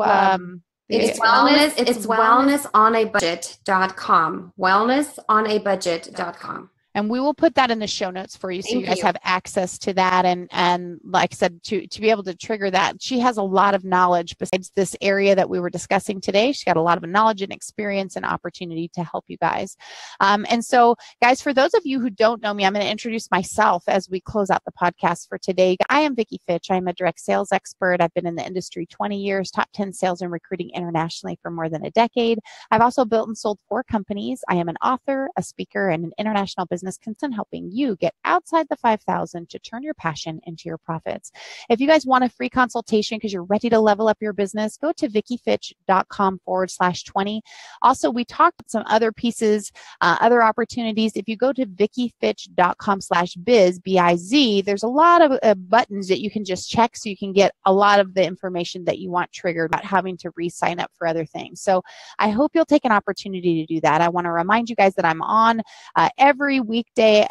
It's wellness. It's wellnessonabudget.com. Wellnessonabudget.com. And we will put that in the show notes for you so you guys have access to that. And like I said, to be able to trigger that, she has a lot of knowledge besides this area that we were discussing today. She's got a lot of knowledge and experience and opportunity to help you guys. And so, guys, for those of you who don't know me, I'm going to introduce myself as we close out the podcast for today. I am Vicki Fitch. I'm a direct sales expert. I've been in the industry 20 years, top 10 sales and recruiting internationally for more than a decade. I've also built and sold 4 companies. I am an author, a speaker, and an international business consultant helping you get outside the 5,000 to turn your passion into your profits. If you guys want a free consultation because you're ready to level up your business, go to VickiFitch.com/20. Also, we talked some other pieces, other opportunities. If you go to VickiFitch.com/biz, B-I-Z, there's a lot of buttons that you can just check so you can get a lot of the information that you want triggered without having to re-sign up for other things. So I hope you'll take an opportunity to do that. I want to remind you guys that I'm on every weekday,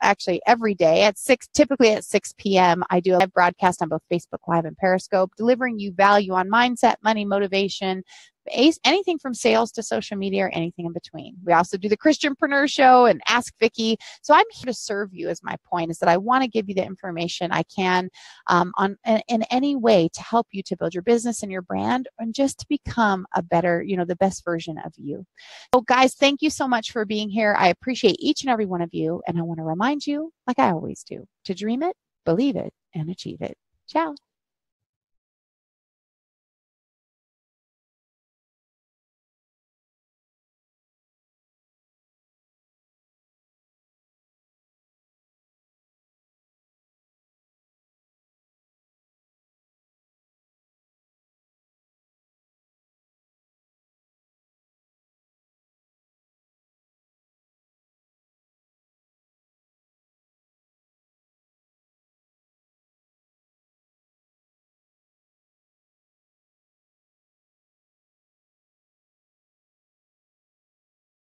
actually every day at 6, typically at 6 p.m. I do a live broadcast on both Facebook Live and Periscope, delivering you value on mindset, money, motivation, anything from sales to social media or anything in between. We also do the Christianpreneur Show and Ask Vicki. So I'm here to serve you, is my point, is that I want to give you the information I can in any way to help you to build your business and your brand and just to become a better, the best version of you. So guys, thank you so much for being here. I appreciate each and every one of you. And I want to remind you, like I always do, to dream it, believe it, and achieve it. Ciao.